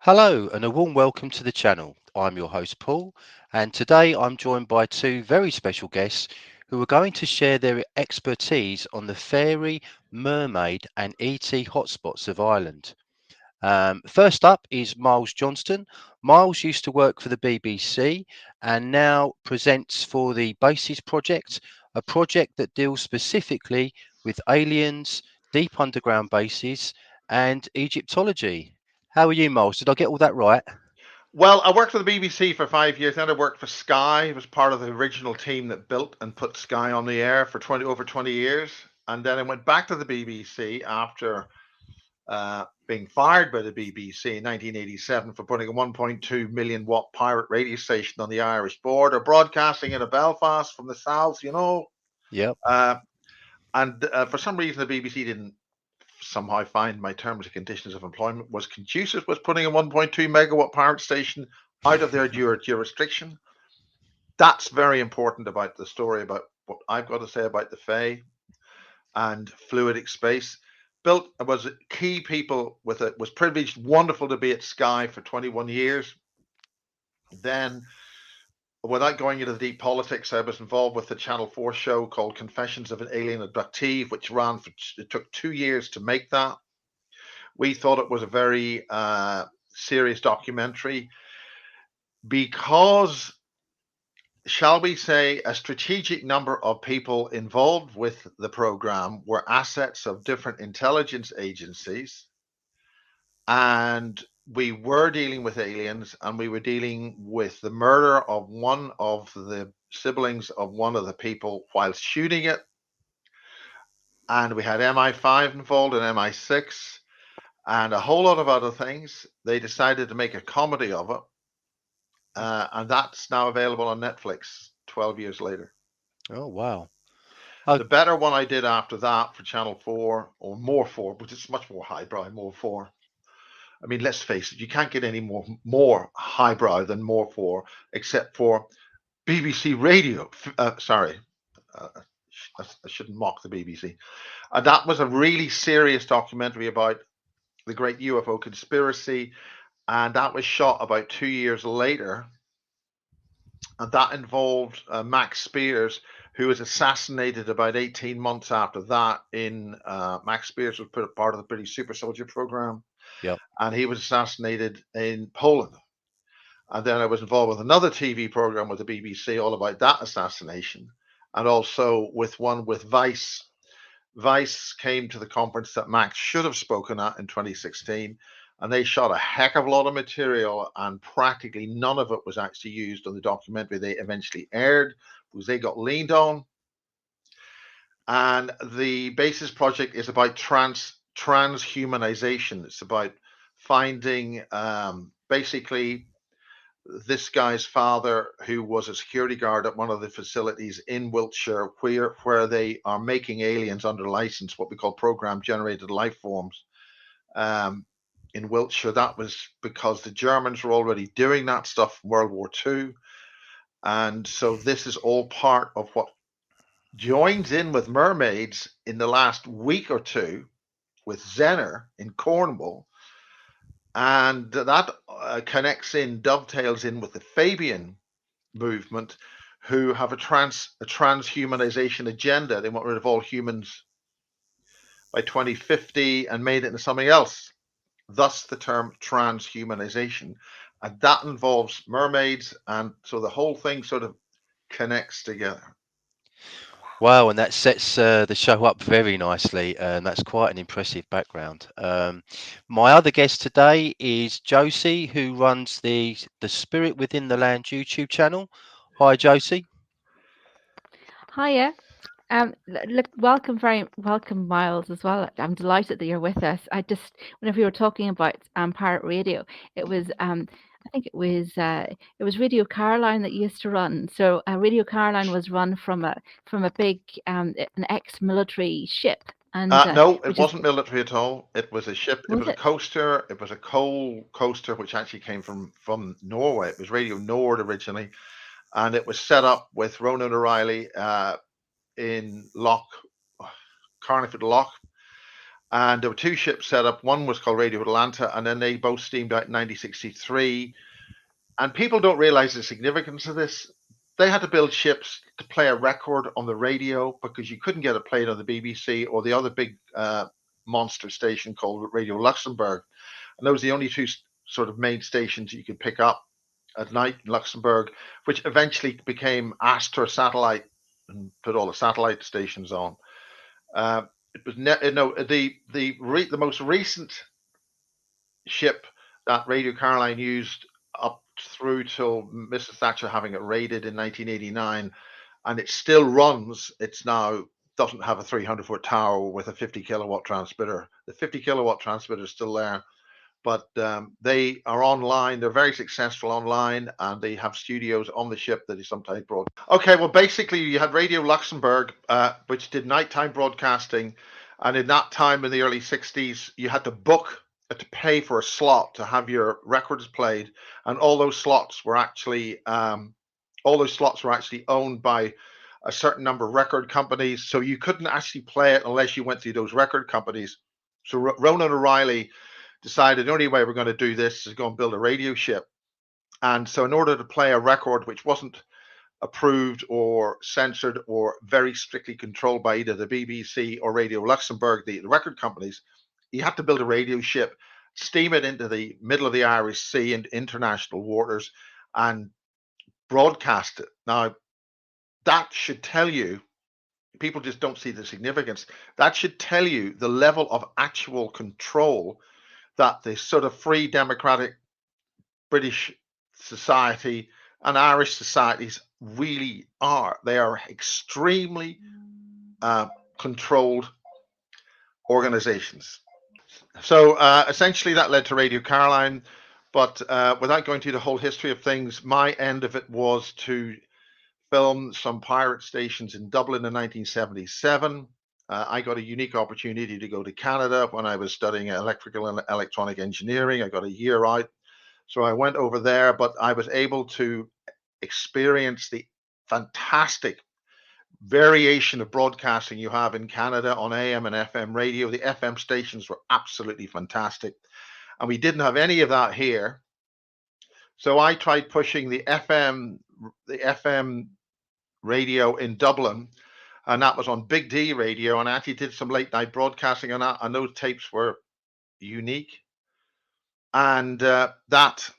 Hello and a warm welcome to the channel. I'm your host Paul, and today I'm joined by two very special guests who are going to share their expertise on the fairy, mermaid and ET hotspots of Ireland. First up is Miles Johnston. Miles used to work for the BBC and now presents for the Bases Project, a project that deals specifically with aliens, deep underground bases, and Egyptology. How are you, Miles? Did I get all that right? Well, I worked for the BBC for 5 years. Then I worked for Sky. I was part of the original team that built and put Sky on the air for 20 years. And then I went back to the BBC after being fired by the BBC in 1987 for putting a 1.2 million watt pirate radio station on the Irish border, broadcasting in a Belfast from the south. Yep. Uh, and for some reason, the BBC didn't somehow find my terms and conditions of employment was conducive with putting a 1.2 megawatt pirate station out of their jurisdiction. That's very important about the story about what I've got to say about the Fae and fluidic space. Built was key people with it, was privileged, wonderful to be at Sky for 21 years. Then, without going into the deep politics, I was involved with the Channel 4 show called Confessions of an Alien Abductee, which ran for, it took 2 years to make that. We thought it was a very serious documentary because, shall we say, a strategic number of people involved with the program were assets of different intelligence agencies. And we were dealing with aliens, and we were dealing with the murder of one of the siblings of one of the people while shooting it. And we had MI5 involved and MI6 and a whole lot of other things. They decided to make a comedy of it, and that's now available on Netflix 12 years later. Oh, wow. Oh, The better one I did after that for Channel 4, or More 4, but it's much more highbrow, More 4. I mean, let's face it, you can't get any more highbrow than More 4, except for BBC Radio. Sorry, uh, I shouldn't mock the BBC. And that was a really serious documentary about the great UFO conspiracy, and that was shot about 2 years later, and that involved Max Spears, who was assassinated about 18 months after that. Max Spears was part of the British Super Soldier program, yep. and he was assassinated in Poland. And then I was involved with another TV program with the BBC all about that assassination, and also with one with Vice. Vice came to the conference that Max should have spoken at in 2016, and they shot a heck of a lot of material, and practically none of it was actually used on the documentary they eventually aired because they got leaned on. And the Basis Project is about transhumanization. It's about finding basically this guy's father, who was a security guard at one of the facilities in Wiltshire, where they are making aliens under license, what we call program generated life forms. Um, in Wiltshire, that was because the Germans were already doing that stuff in World War II. And so this is all part of what joins in with mermaids in the last week or two with Zenner in Cornwall, and that connects in, dovetails in with the Fabian movement, who have a transhumanization agenda. They want rid of all humans by 2050 and made it into something else. Thus, the term transhumanization, and that involves mermaids, and so the whole thing sort of connects together. Wow, and that sets the show up very nicely, and that's quite an impressive background. My other guest today is Josie, who runs the Spirit Within the Land YouTube channel. Hi, Josie. Hiya. Look, welcome, Miles, as well. I'm delighted that you're with us. Whenever you were talking about pirate radio, it was, I think it was Radio Caroline that used to run. So Radio Caroline was run from a big, an ex-military ship, and No, it which is wasn't military at all. It was a ship. It was was a it? coaster. It was a coal coaster, which actually came from Norway. It was Radio Nord originally, and it was set up with Ronan O'Reilly in Loch Carniford Loch, And there were two ships set up. One was called Radio Atlanta, and then they both steamed out in 1963. And people don't realize the significance of this. They had to build ships to play a record on the radio because you couldn't get it played on the BBC or the other big monster station called Radio Luxembourg. And those were the only two sort of main stations you could pick up at night in Luxembourg, which eventually became Astra Satellite and put all the satellite stations on. It was the most recent ship that Radio Caroline used up through till Mrs. Thatcher having it raided in 1989, and it still runs. It's now doesn't have a 300-foot tower with a 50 kilowatt transmitter. The 50 kilowatt transmitter is still there, but they are online. They're very successful online, and they have studios on the ship that is sometimes broad. Okay, well, basically, you had Radio Luxembourg, which did nighttime broadcasting, and in that time in the early 60s, you had to book to pay for a slot to have your records played, and all those slots were actually owned by a certain number of record companies. So you couldn't actually play it unless you went through those record companies. So Ronan O'Reilly decided the only way we're going to do this is go and build a radio ship. And so in order to play a record which wasn't approved or censored or very strictly controlled by either the BBC or Radio Luxembourg, the record companies, you had to build a radio ship, steam it into the middle of the Irish Sea and international waters, and broadcast it. Now, that should tell you, people just don't see the significance. That should tell you the level of actual control that the sort of free democratic British society and Irish societies really are. They are extremely controlled organizations. So essentially that led to Radio Caroline, but without going through the whole history of things, my end of it was to film some pirate stations in Dublin in 1977. I got a unique opportunity to go to Canada when I was studying electrical and electronic engineering. I got a year out. So I went over there, but I was able to experience the fantastic variation of broadcasting you have in Canada on AM and FM radio. The FM stations were absolutely fantastic, and we didn't have any of that here. So I tried pushing the FM radio in Dublin, and that was on Big D radio, and I actually did some late night broadcasting on that, and those tapes were unique. And that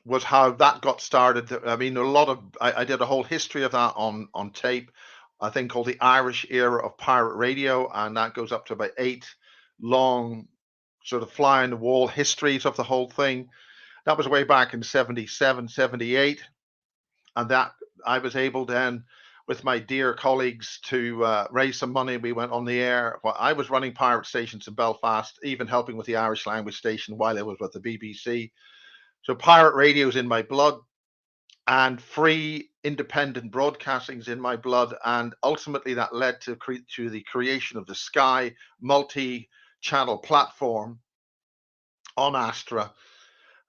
was how that got started. I mean, I did a whole history of that on tape, a thing called the Irish Era of Pirate Radio, and that goes up to about 8 long sort of fly on the wall histories of the whole thing. That was way back in 77, 78, and that I was able then, with my dear colleagues, to raise some money. We went on the air. Well, I was running pirate stations in Belfast, even helping with the Irish language station while I was with the BBC. So pirate radio is in my blood, and free independent broadcasting is in my blood. And ultimately that led to the creation of the Sky multi-channel platform on Astra.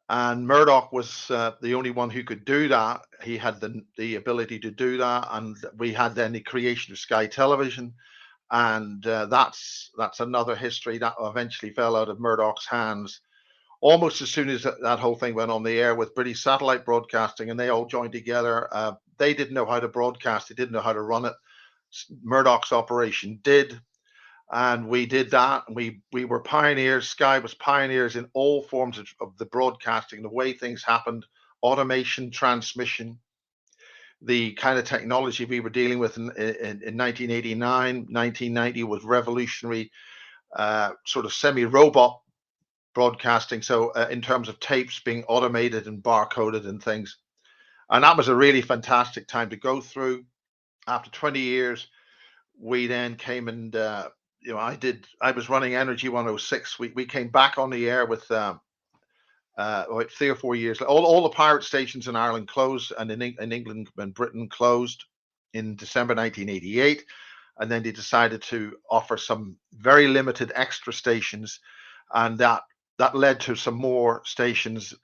And Murdoch was the only one who could do that. He had the ability to do that. And we had then the creation of Sky Television. And that's another history that eventually fell out of Murdoch's hands almost as soon as that whole thing went on the air with British Satellite Broadcasting, and they all joined together. They didn't know how to broadcast. They didn't know how to run it. Murdoch's operation did. And we did that. We were pioneers. Sky was pioneers in all forms of the broadcasting, the way things happened, automation, transmission, the kind of technology we were dealing with in 1989, 1990 was revolutionary, sort of semi-robot broadcasting. So in terms of tapes being automated and barcoded and things. And that was a really fantastic time to go through. After 20 years, we then came and I was running Energy 106. We came back on the air with about 3 or 4 years. All the pirate stations in Ireland closed, and in England and Britain closed in December 1988. And then they decided to offer some very limited extra stations, and that led to some more stations.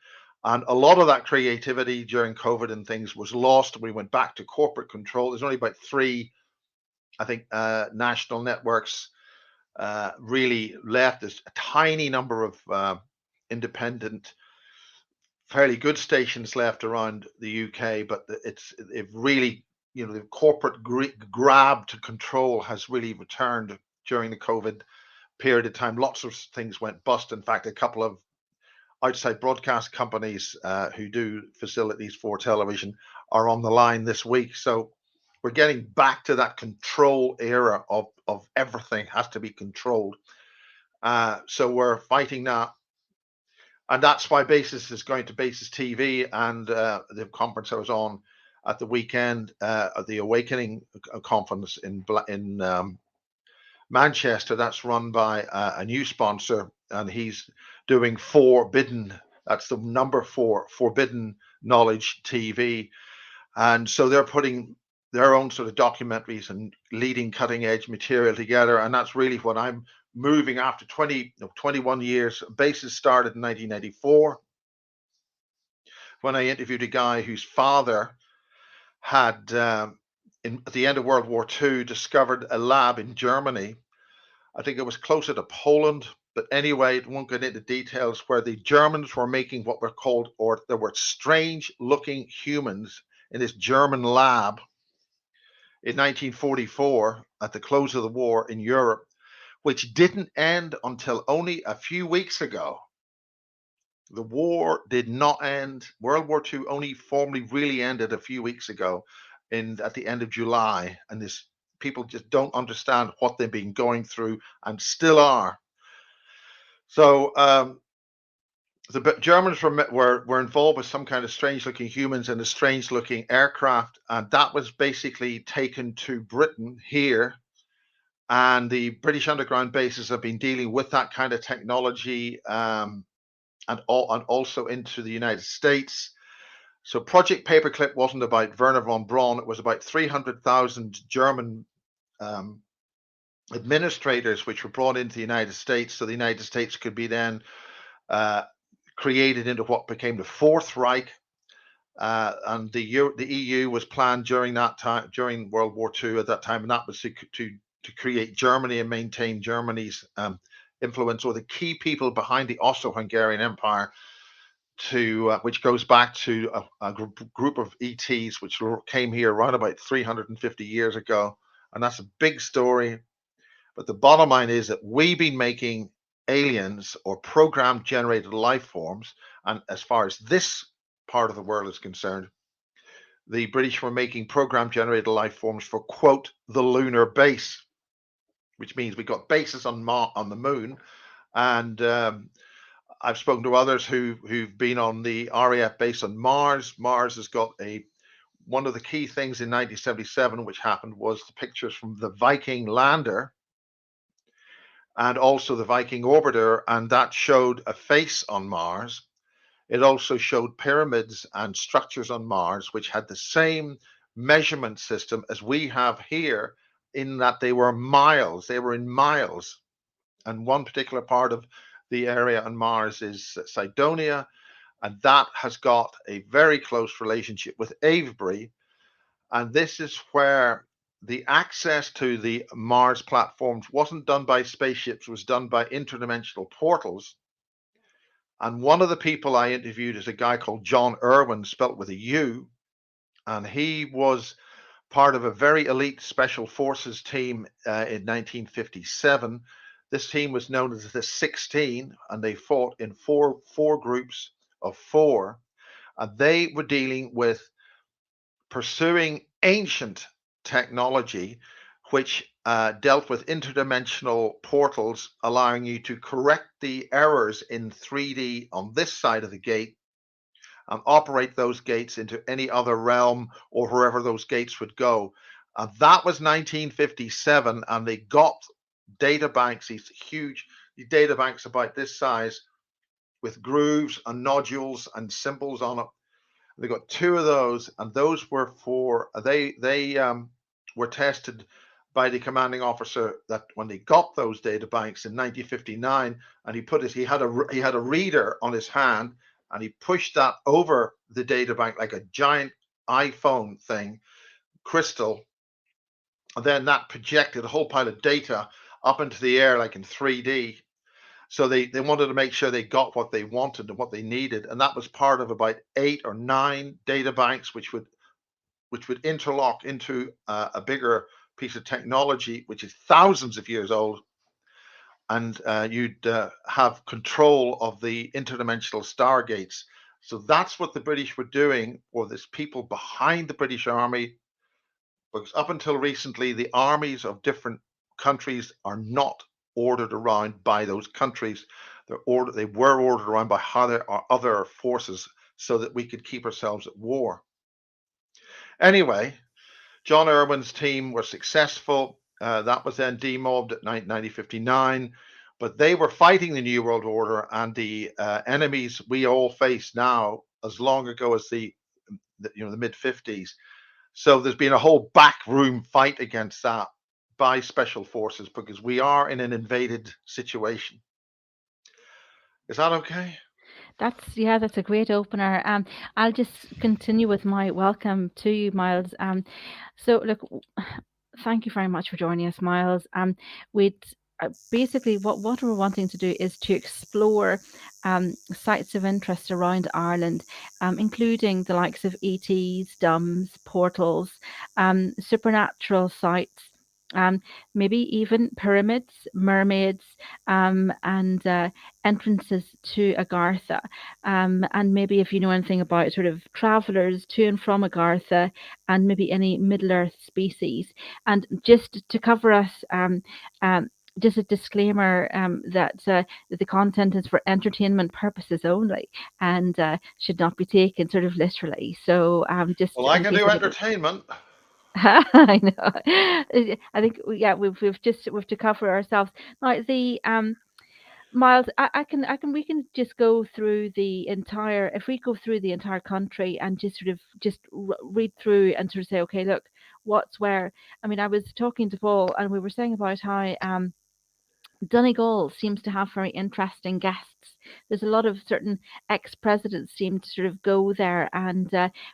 And a lot of that creativity during COVID and things was lost. We went back to corporate control. There's only about 3, I think, national networks really left. There's a tiny number of independent, fairly good stations left around the UK, but it really, the corporate grab to control has really returned during the COVID period of time. Lots of things went bust. In fact, a couple of outside broadcast companies who do facilities for television are on the line this week. So we're getting back to that control era of everything has to be controlled. So we're fighting that. And that's why Basis is going to Basis TV, and the conference I was on at the weekend, the Awakening conference in Manchester. That's run by a new sponsor, and he's doing Forbidden. That's the number 4, Forbidden Knowledge TV. And so they're putting their own sort of documentaries and leading cutting edge material together. And that's really what I'm moving after 21 years. Basis started in 1984 when I interviewed a guy whose father had, at the end of World War II, discovered a lab in Germany. I think it was closer to Poland, but anyway, it won't get into details, where the Germans were making what were called, or there were strange looking humans in this German lab in 1944 at the close of the war in Europe, which didn't end until only a few weeks ago. The war did not end. World War II only formally really ended a few weeks ago at the end of July. And this people just don't understand what they've been going through and still are. So the Germans were involved with some kind of strange-looking humans and a strange-looking aircraft, and that was basically taken to Britain here. And the British underground bases have been dealing with that kind of technology, and also into the United States. So Project Paperclip wasn't about Werner von Braun. It was about 300,000 German administrators which were brought into the United States, so the United States could be then created into what became the Fourth Reich. And the EU was planned during that time, during World War II at that time, and that was to create Germany and maintain Germany's influence, or the key people behind the Austro-Hungarian Empire, which goes back to a group of ETs which came here around about 350 years ago. And that's a big story. But the bottom line is that we've been making aliens or program generated life forms. And as far as this part of the world is concerned, the British were making program generated life forms for, quote, the lunar base, which means we got bases on the moon. And I've spoken to others who've been on the RAF base on Mars. Mars has got one of the key things in 1977 which happened was the pictures from the Viking lander and also the Viking orbiter, and that showed a face on Mars. It also showed pyramids and structures on Mars which had the same measurement system as we have here, in that they were in miles. And one particular part of the area on Mars is Cydonia, and that has got a very close relationship with Avebury. And this is where the access to the Mars platforms wasn't done by spaceships, was done by interdimensional portals. And one of the people I interviewed is a guy called John Irwin, spelt with a U, and he was part of a very elite special forces team in 1957. This team was known as the 16, and they fought in four groups of 4, and they were dealing with pursuing ancient technology which dealt with interdimensional portals, allowing you to correct the errors in 3D on this side of the gate and operate those gates into any other realm or wherever those gates would go. And that was 1957, and they got data banks, these huge data banks about this size, with grooves and nodules and symbols on it. They got 2 of those, and those were were tested by the commanding officer that when they got those data banks in 1959, and he had a reader on his hand, and he pushed that over the data bank like a giant iPhone thing, crystal, and then that projected a whole pile of data up into the air like in 3D. So they wanted to make sure they got what they wanted and what they needed, and that was part of about 8 or 9 data banks, which would interlock into a bigger piece of technology, which is thousands of years old, and you'd have control of the interdimensional stargates. So that's what the British were doing, or there's people behind the British Army, because up until recently, the armies of different countries are not ordered around by those countries. They were ordered around by other forces so that we could keep ourselves at war. Anyway, John Irwin's team were successful. That was then demobbed at 1959, but they were fighting the New World Order and the enemies we all face now as long ago as the mid 50s. So there's been a whole backroom fight against that by special forces because we are in an invaded situation. Is that okay? That's a great opener. I'll just continue with my welcome to you, Miles. So look, thank you very much for joining us, Miles. We'd basically what we're wanting to do is to explore sites of interest around Ireland, including the likes of ETs, DUMS, portals, supernatural sites. Maybe even pyramids, mermaids, and entrances to Agartha. And maybe if you know anything about sort of travellers to and from Agartha, and maybe any Middle Earth species. And just to cover us, just a disclaimer that the content is for entertainment purposes only and should not be taken sort of literally. So just Well, I in can case do anybody. entertainment. I know. I think we've to cover ourselves now. The Miles, we can just go through the entire, if we go through the entire country and just sort of read through and sort of say, okay, look, what's where. I mean, I was talking to Paul and we were saying about how Donegal seems to have very interesting guests. There's a lot of certain ex-presidents seem to sort of go there, and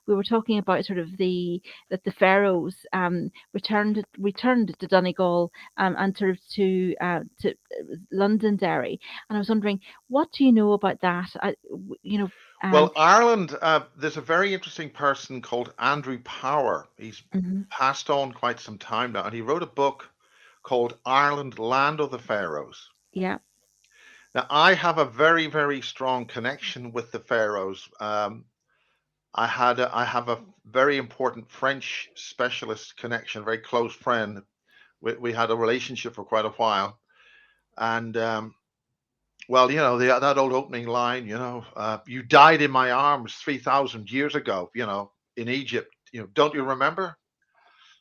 we were talking about sort of that the pharaohs returned to Donegal and sort of to Londonderry, and I was wondering, what do you know about that? You know, Well, Ireland, there's a very interesting person called Andrew Power. He's mhm, passed on quite some time now, and he wrote a book called Ireland, Land of the Pharaohs. yeah, Now, I have a very, very strong connection with the Pharaohs. I have a very important French specialist connection, a very close friend. We had a relationship for quite a while, and well, that old opening line, you died in my arms 3,000 years ago, in Egypt, don't you remember?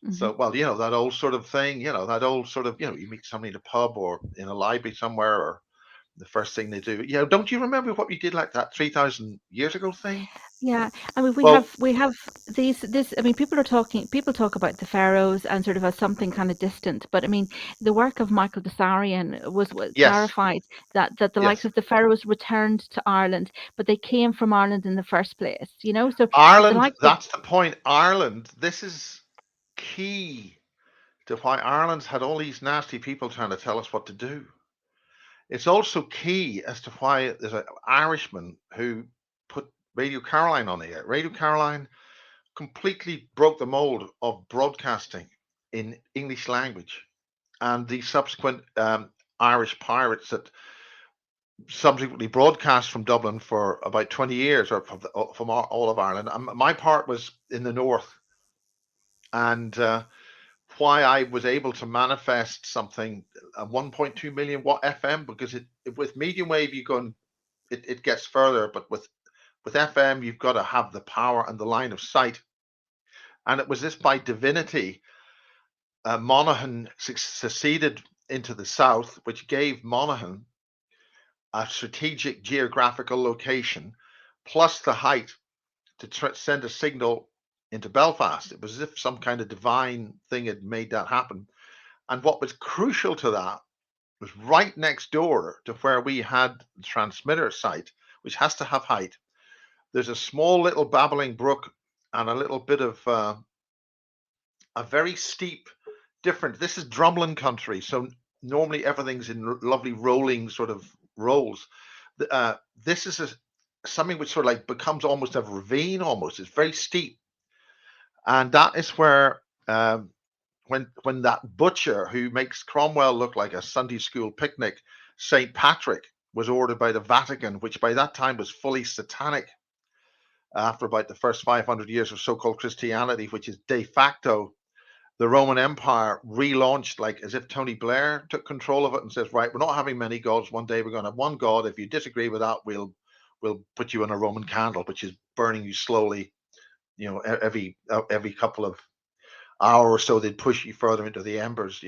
hmm. So, well, that old sort of thing, that old sort of, you meet somebody in a pub or in a library somewhere, or the first thing they do, don't you remember what you did like that 3,000 years ago thing? Yeah, I mean Well, we have these this I mean people talk about the pharaohs and sort of as something kind of distant, but I mean the work of Michael Desarian was yes, clarified that the likes yes. of the pharaohs returned to Ireland, but they came from Ireland in the first place, you know? So the Ireland, likes of that's the point. Ireland, this is key to why Ireland's had all these nasty people trying to tell us what to do. It's also key as to why there's an Irishman who put Radio Caroline on the air. Radio Caroline completely broke the mold of broadcasting in English language, and the subsequent Irish pirates that subsequently broadcast from Dublin for about 20 years, or from all of Ireland. My part was in the north, and why I was able to manifest something, a 1.2 million watt FM, because with medium wave you go and it gets further, but with FM you've got to have the power and the line of sight. And it was this by divinity. Monaghan seceded into the south, which gave Monaghan a strategic geographical location, plus the height to send a signal into Belfast. It was as if some kind of divine thing had made that happen. And what was crucial to that was right next door to where we had the transmitter site, which has to have height. There's a small little babbling brook and a little bit of a very steep different. This is drumlin country, so normally everything's in lovely rolling sort of rolls. This is something which sort of like becomes almost a ravine. Almost, it's very steep, and that is where when that butcher who makes Cromwell look like a Sunday school picnic, Saint Patrick, was ordered by the Vatican, which by that time was fully satanic. After about the first 500 years of so-called Christianity, which is de facto the Roman Empire, relaunched like as if Tony Blair took control of it and says, right, we're not having many gods. One day we're going to have one God. If you disagree with that, we'll put you in a Roman candle, which is burning you slowly. Every couple of hours or so, they'd push you further into the embers.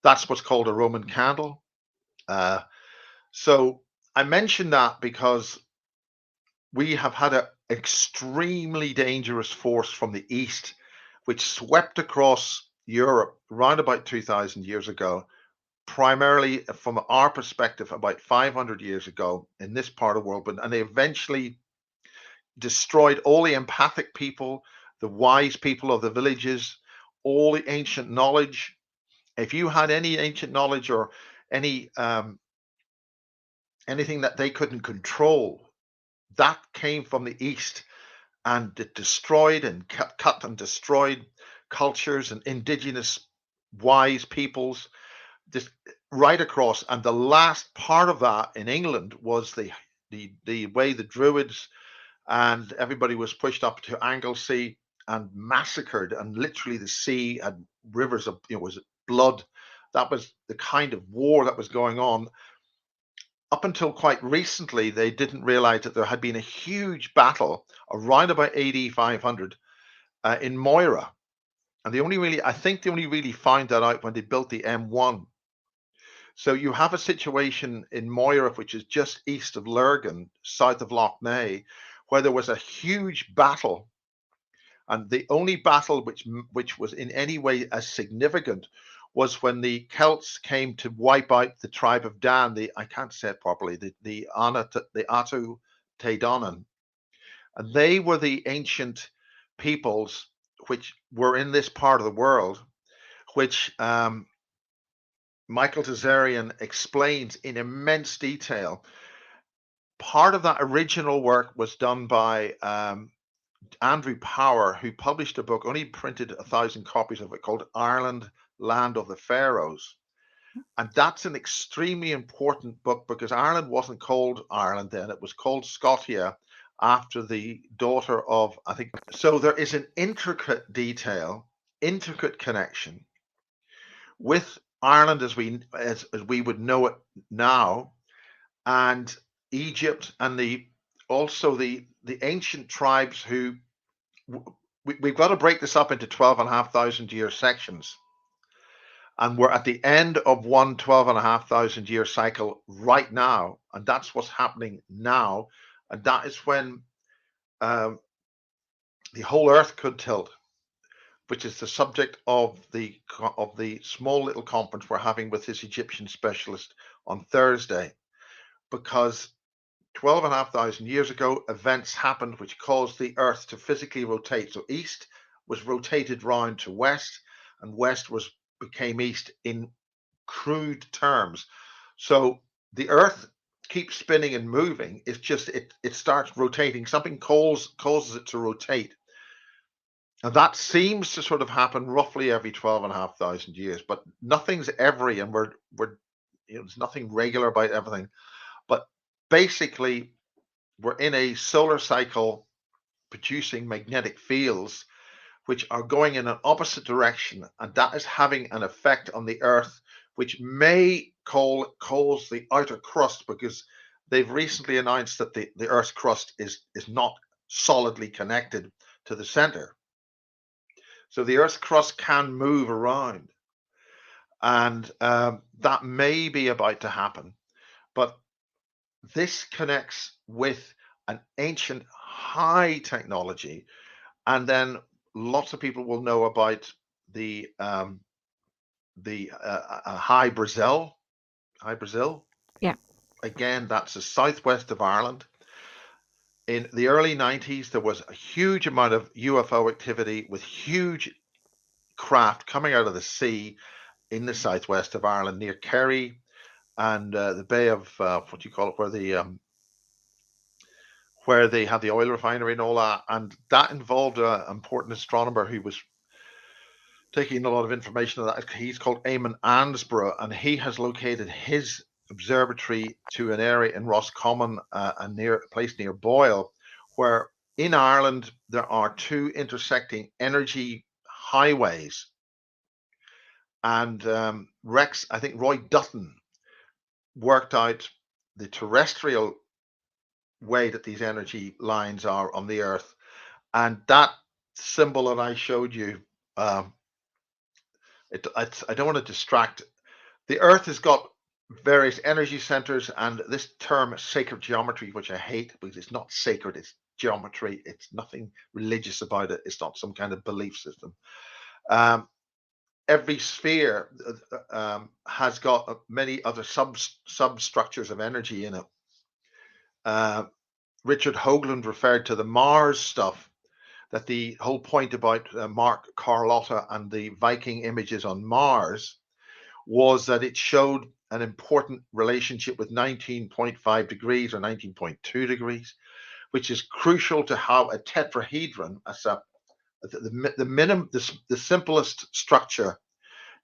That's what's called a Roman candle. So I mention that because we have had an extremely dangerous force from the east, which swept across Europe around about 2,000 years ago, primarily from our perspective about 500 years ago in this part of the world, and they eventually destroyed all the empathic people, the wise people of the villages, all the ancient knowledge. If you had any ancient knowledge or any anything that they couldn't control, that came from the east, and it destroyed and cut and destroyed cultures and indigenous wise peoples just right across. And the last part of that in England was the way the Druids and everybody was pushed up to Anglesey and massacred, and literally the sea had rivers of was blood. That was the kind of war that was going on. Up until quite recently, they didn't realize that there had been a huge battle around about AD 500 in Moira. And I think they only really found that out when they built the M1. So you have a situation in Moira, which is just east of Lurgan, south of Lough, where there was a huge battle. And the only battle which was in any way as significant was when the Celts came to wipe out the tribe of Dan. I can't say it properly. The Atu Te Donan, and they were the ancient peoples which were in this part of the world, which Michael Tazarian explains in immense detail. Part of that original work was done by Andrew Power, who published a book, only printed 1,000 copies of it, called Ireland, Land of the Pharaohs. And that's an extremely important book because Ireland wasn't called Ireland then. It was called Scotia after the daughter of, I think. So there is an intricate detail, intricate connection with Ireland as we would know it now, and Egypt, and also the ancient tribes who we've got to break this up into 12,500 year sections. And we're at the end of one 12,500 year cycle right now. And that's what's happening now. And that is when the whole earth could tilt, which is the subject of the small little conference we're having with this Egyptian specialist on Thursday. Because 12,500 years ago, events happened which caused the earth to physically rotate. So east was rotated round to west, and west became east in crude terms. So the earth keeps spinning and moving. It's just it starts rotating. Something causes it to rotate. And that seems to sort of happen roughly every 12,500 years, but nothing's every, and we're there's nothing regular about everything. But basically, we're in a solar cycle producing magnetic fields which are going in an opposite direction, and that is having an effect on the Earth, which may cause the outer crust, because they've recently announced that the Earth's crust is not solidly connected to the center. So the Earth's crust can move around, and that may be about to happen. But this connects with an ancient high technology, and then lots of people will know about the high Brazil. Yeah. Again, that's the southwest of Ireland. In the early 90s, there was a huge amount of UFO activity with huge craft coming out of the sea in the southwest of Ireland near Kerry and the Bay of what do you call it, where they had the oil refinery and all that, and that involved an important astronomer who was taking a lot of information of that. He's called Eamon Ansborough, and he has located his observatory to an area in Roscommon, a place near Boyle, where in Ireland there are two intersecting energy highways. And I think Roy Dutton worked out the terrestrial way that these energy lines are on the Earth. And that symbol that I showed you, I don't want to distract. The Earth has got various energy centers, and this term sacred geometry, which I hate because it's not sacred, it's geometry. It's nothing religious about it. It's not some kind of belief system. Every sphere has got many other substructures of energy in it. Richard Hoagland referred to the Mars stuff, that the whole point about Mark Carlotta and the Viking images on Mars was that it showed an important relationship with 19.5 degrees or 19.2 degrees, which is crucial to how a tetrahedron, the simplest structure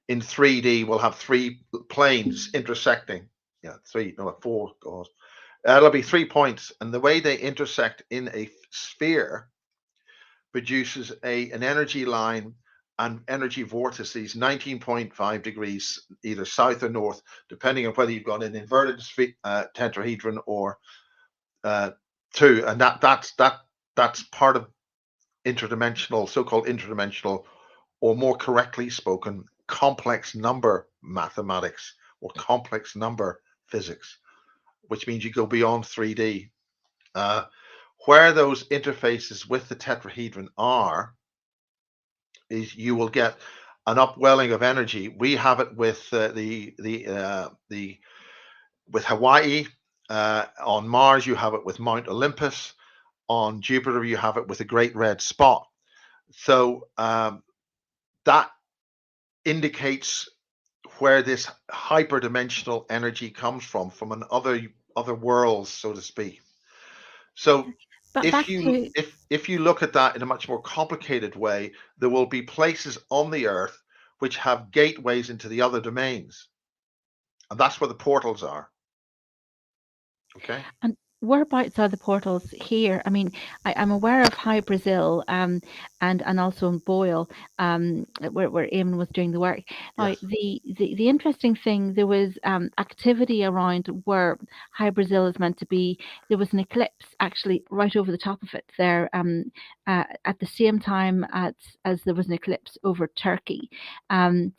in 3D will have three planes intersecting. Four. God. It'll be 3 points, and the way they intersect in a sphere produces an energy line and energy vortices 19.5 degrees either south or north, depending on whether you've got an inverted tetrahedron or two, and that's part of interdimensional, so-called interdimensional, or more correctly spoken, complex number mathematics or complex number physics, which means you go beyond 3D. Where those interfaces with the tetrahedron are, is you will get an upwelling of energy. We have it with with Hawaii. On Mars, you have it with Mount Olympus. On Jupiter, you have it with a great red spot. So that indicates where this hyperdimensional energy comes from an other worlds, so to speak. So But if back you to if you look at that in a much more complicated way, there will be places on the Earth which have gateways into the other domains, and that's where the portals are. Okay. and whereabouts are the portals here? I mean, I'm aware of High Brazil, and also in Boyle, where Eamon was doing the work. Now, Yes. the interesting thing, there was activity around where High Brazil is meant to be. There was an eclipse actually right over the top of it there, at the same time as there was an eclipse over Turkey, and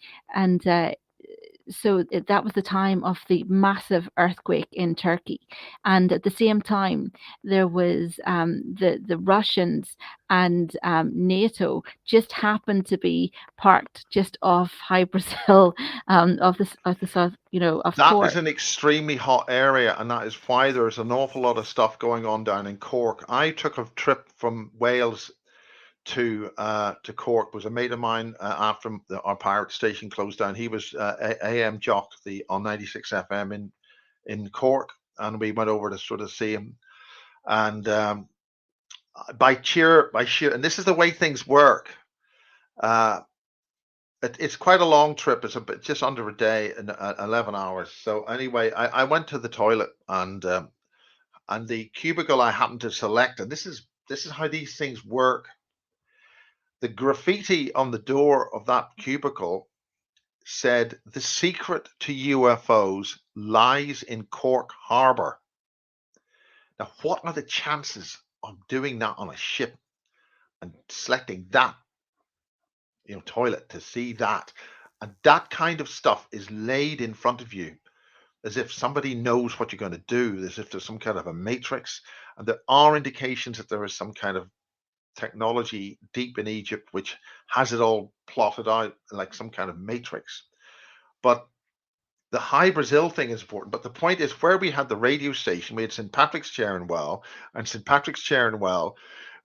so that was the time of the massive earthquake in Turkey, and at the same time there was the Russians and NATO just happened to be parked just off High Brazil, of the south, of That is Cork. an extremely hot area, and that is why there's an awful lot of stuff going on down in Cork. I took a trip from Wales to Cork. Was a mate of mine after our pirate station closed down. He was AM jock on 96 FM in Cork, and we went over to sort of see him. And by sheer, and this is the way things work. It's quite a long trip. It's just under a day and 11 hours. So anyway, I went to the toilet, and the cubicle I happened to select, and this is how these things work. The graffiti on the door of that cubicle said, "The secret to UFOs lies in Cork Harbour." Now, what are the chances of doing that on a ship and selecting that, toilet to see that? And that kind of stuff is laid in front of you as if somebody knows what you're going to do, as if there's some kind of a matrix. And there are indications that there is some kind of technology deep in Egypt which has it all plotted out like some kind of matrix. But the High Brazil thing is important. But the point is, where we had the radio station, we had St. Patrick's Chair and Well, and St. Patrick's Chair and Well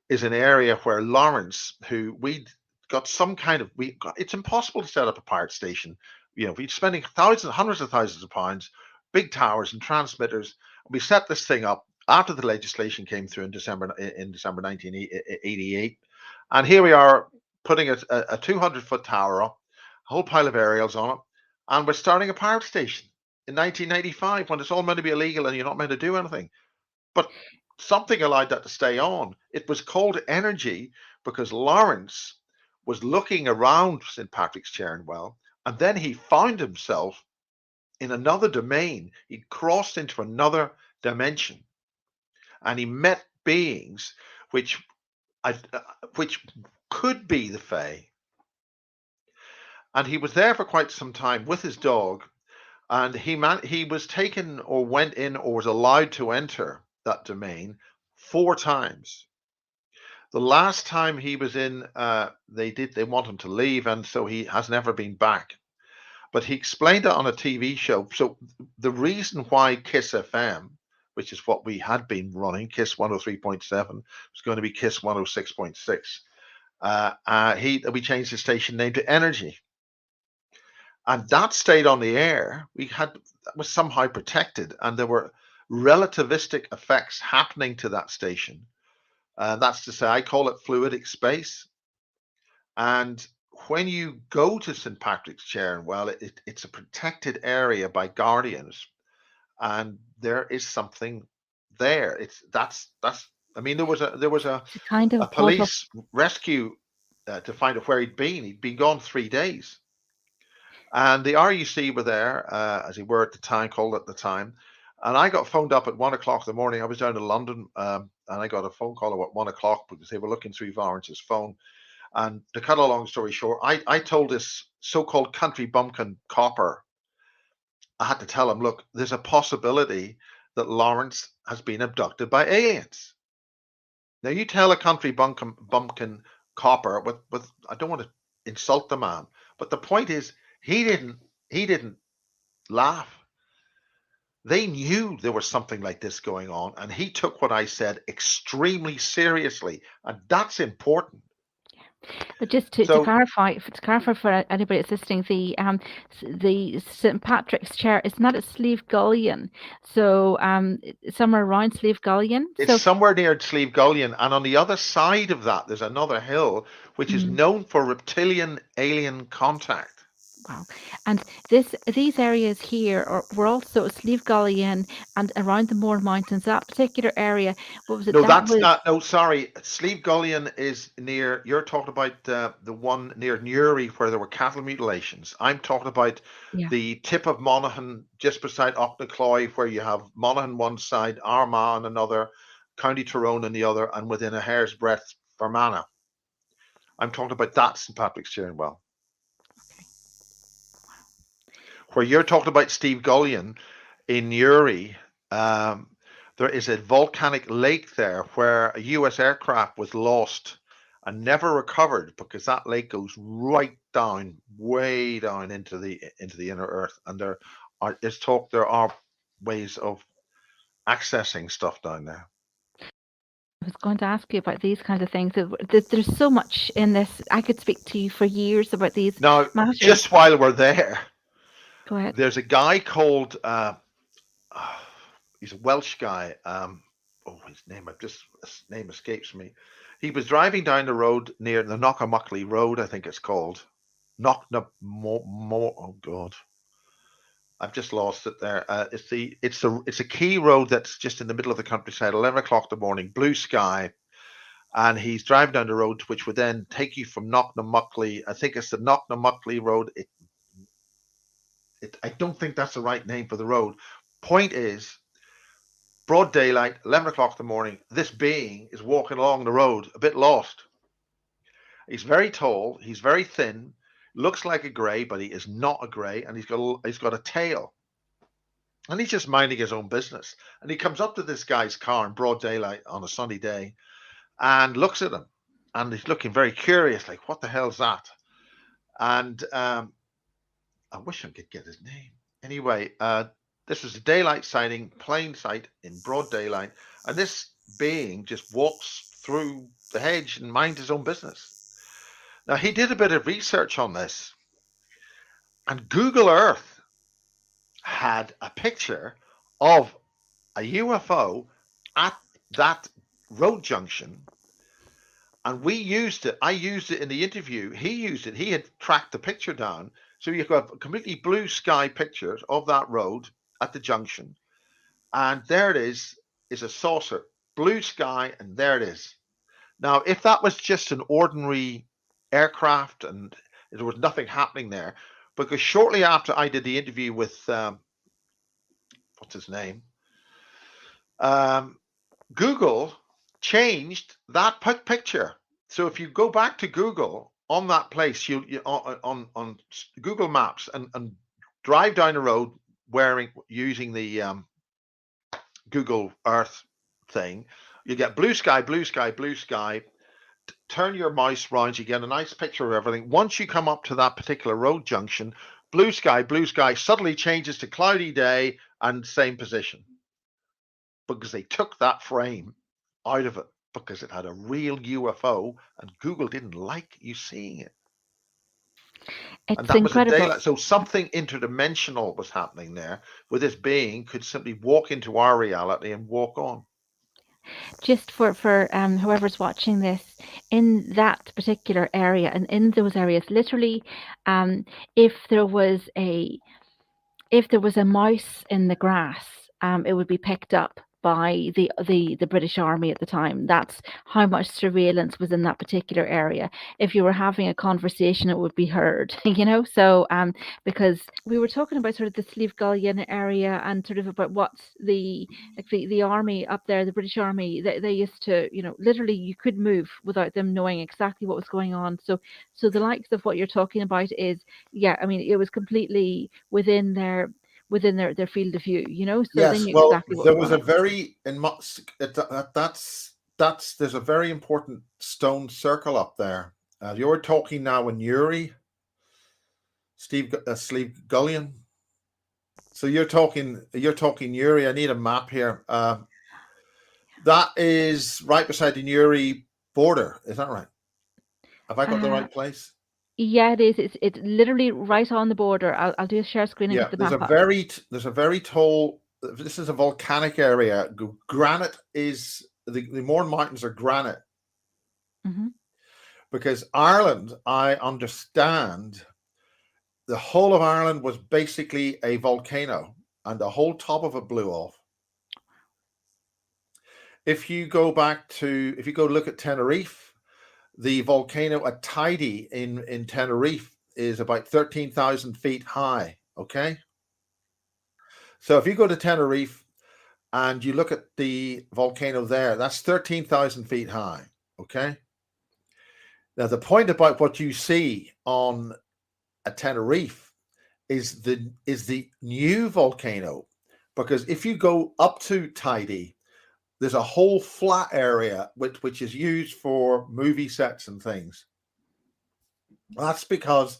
is an area where Lawrence, who we'd got some kind of, it's impossible to set up a pirate station we're spending thousands, hundreds of thousands of pounds, big towers and transmitters. We set this thing up after the legislation came through in December 1988, and here we are putting a 200-foot tower up, a whole pile of aerials on it, and we're starting a power station in 1995 when it's all meant to be illegal and you're not meant to do anything. But something allowed that to stay on. It was called energy because Lawrence was looking around St. Patrick's Cairn well, and then he found himself in another domain. He crossed into another dimension, and he met beings which which could be the Fae. And he was there for quite some time with his dog, and he was taken or went in or was allowed to enter that domain 4 times. The last time he was in, they want him to leave, and so he has never been back. But he explained it on a TV show. So the reason why Kiss FM, which is what we had been running, Kiss 103.7, was going to be Kiss 106.6. We changed the station name to Energy, and that stayed on the air. That was somehow protected, and there were relativistic effects happening to that station. That's to say, I call it fluidic space. And when you go to St. Patrick's Cairn, well, it's a protected area by guardians, and there is something there. That's. I mean, there was a It's a kind of a a portal. police rescue to find out where he'd been. He'd been gone 3 days, and the RUC were there, as they were at the time, called at the time. And I got phoned up at 1 o'clock in the morning. I was down in London, and I got a phone call at 1 o'clock because they were looking through Lawrence's phone. And to cut a long story short, I told this so-called country bumpkin copper, I had to tell him, look, there's a possibility that Lawrence has been abducted by aliens. Now you tell a country bumpkin copper with I don't want to insult the man, but the point is he didn't laugh. They knew there was something like this going on, and he took what I said extremely seriously, and that's important. But just to So clarify, for anybody that's listening, the St. Patrick's Chair is not at Slieve Gullion, so somewhere around Slieve Gullion. it's So somewhere near Slieve Gullion, and on the other side of that, there's another hill which is known for reptilian alien contact. wow, and these areas here were also Slieve Gullion and around the Moor Mountains. That particular area, what was it? No, That that's was not. No, sorry. Slieve Gullion is near. You're talking about the one near Newry where there were cattle mutilations. I'm talking about yeah. the tip of Monaghan, just beside Auchnacoy, where you have Monaghan one side, Armagh on another, County Tyrone on the other, and within a hair's breadth, Fermanagh. I'm talking about that St. Patrick's Chairn well. Where you're talking about Slieve Gullion in Newry, there is a volcanic lake there where a US aircraft was lost and never recovered because that lake goes right down, way down into the inner earth, and there are ways of accessing stuff down there. I was going to ask you about these kinds of things. There's so much in this. I could speak to you for years about these Now, matters. just while we're there, Go ahead. there's a guy called he's a Welsh guy. His name escapes me. He was driving down the road near the Knockamuckley Road, I think it's called. Oh God, I've just lost it there. It's a key road that's just in the middle of the countryside. 11 o'clock in the morning, blue sky, and he's driving down the road, which would then take you from Knocknamuckley. I think it's the Knocknamuckley Road. I don't think that's the right name for the road. Point is, broad daylight, 11 o'clock in the morning, this being is walking along the road, a bit lost. He's very tall, he's very thin, looks like a grey, but he is not a grey, and he's got a tail. And he's just minding his own business. And he comes up to this guy's car in broad daylight on a sunny day and looks at him. And he's looking very curious, like, what the hell's that? And I wish I could get his name. Anyway, this was a daylight sighting, plain sight in broad daylight, and this being just walks through the hedge and minds his own business. Now, he did a bit of research on this, And Google Earth had a picture of a UFO at that road junction, and we used it. I used it in the interview. He used it. He had tracked the picture down. So you have a completely blue sky picture of that road at the junction. And there it is a saucer, blue sky, and there it is. Now, if that was just an ordinary aircraft and there was nothing happening there, because shortly after I did the interview with, what's his name? Google changed that picture. So if you go back to Google on that place, you on Google Maps and drive down the road using the Google Earth thing, you get blue sky, blue sky, blue sky. Turn your mouse round, you get a nice picture of everything. Once you come up to that particular road junction, blue sky suddenly changes to cloudy day and same position, because they took that frame out of it because it had a real UFO and Google didn't like you seeing it. And It's that was a incredible. daylight. So something interdimensional was happening there where this being could simply walk into our reality and walk on. Just for whoever's watching this, in that particular area and in those areas, literally, if there was a mouse in the grass, it would be picked up by the British Army at the time. That's how much surveillance was in that particular area. If you were having a conversation, it would be heard, you know. So because we were talking about sort of the Slieve Gullion area and sort of about what the army up there, the British Army, they used to, you know, literally you could move without them knowing exactly what was going on. So the likes of what you're talking about is, yeah, I mean, it was completely within their field of view, you know, so they Yes, knew well, exactly what there was was going a on. very that's there's a very important stone circle up there. You're talking now in Uri, Slieve Gullion. So you're talking Uri. I need a map here. That is right beside the Uri border. Is that right? Have I got the right place? Yeah, it is. It's literally right on the border. I'll do a share screen and Yeah, get the there's map a up. very tall. This is a volcanic area. Granite is the more mountains are granite. Mm-hmm. Because Ireland, I understand, the whole of Ireland was basically a volcano, and the whole top of it blew off. If you go look at Tenerife, the volcano at Tidey in Tenerife is about 13,000 feet high. Okay, so if you go to Tenerife and you look at the volcano there, that's 13,000 feet high. Okay. Now the point about what you see on at Tenerife is the new volcano, because if you go up to Tidey, there's a whole flat area which is used for movie sets and things. That's because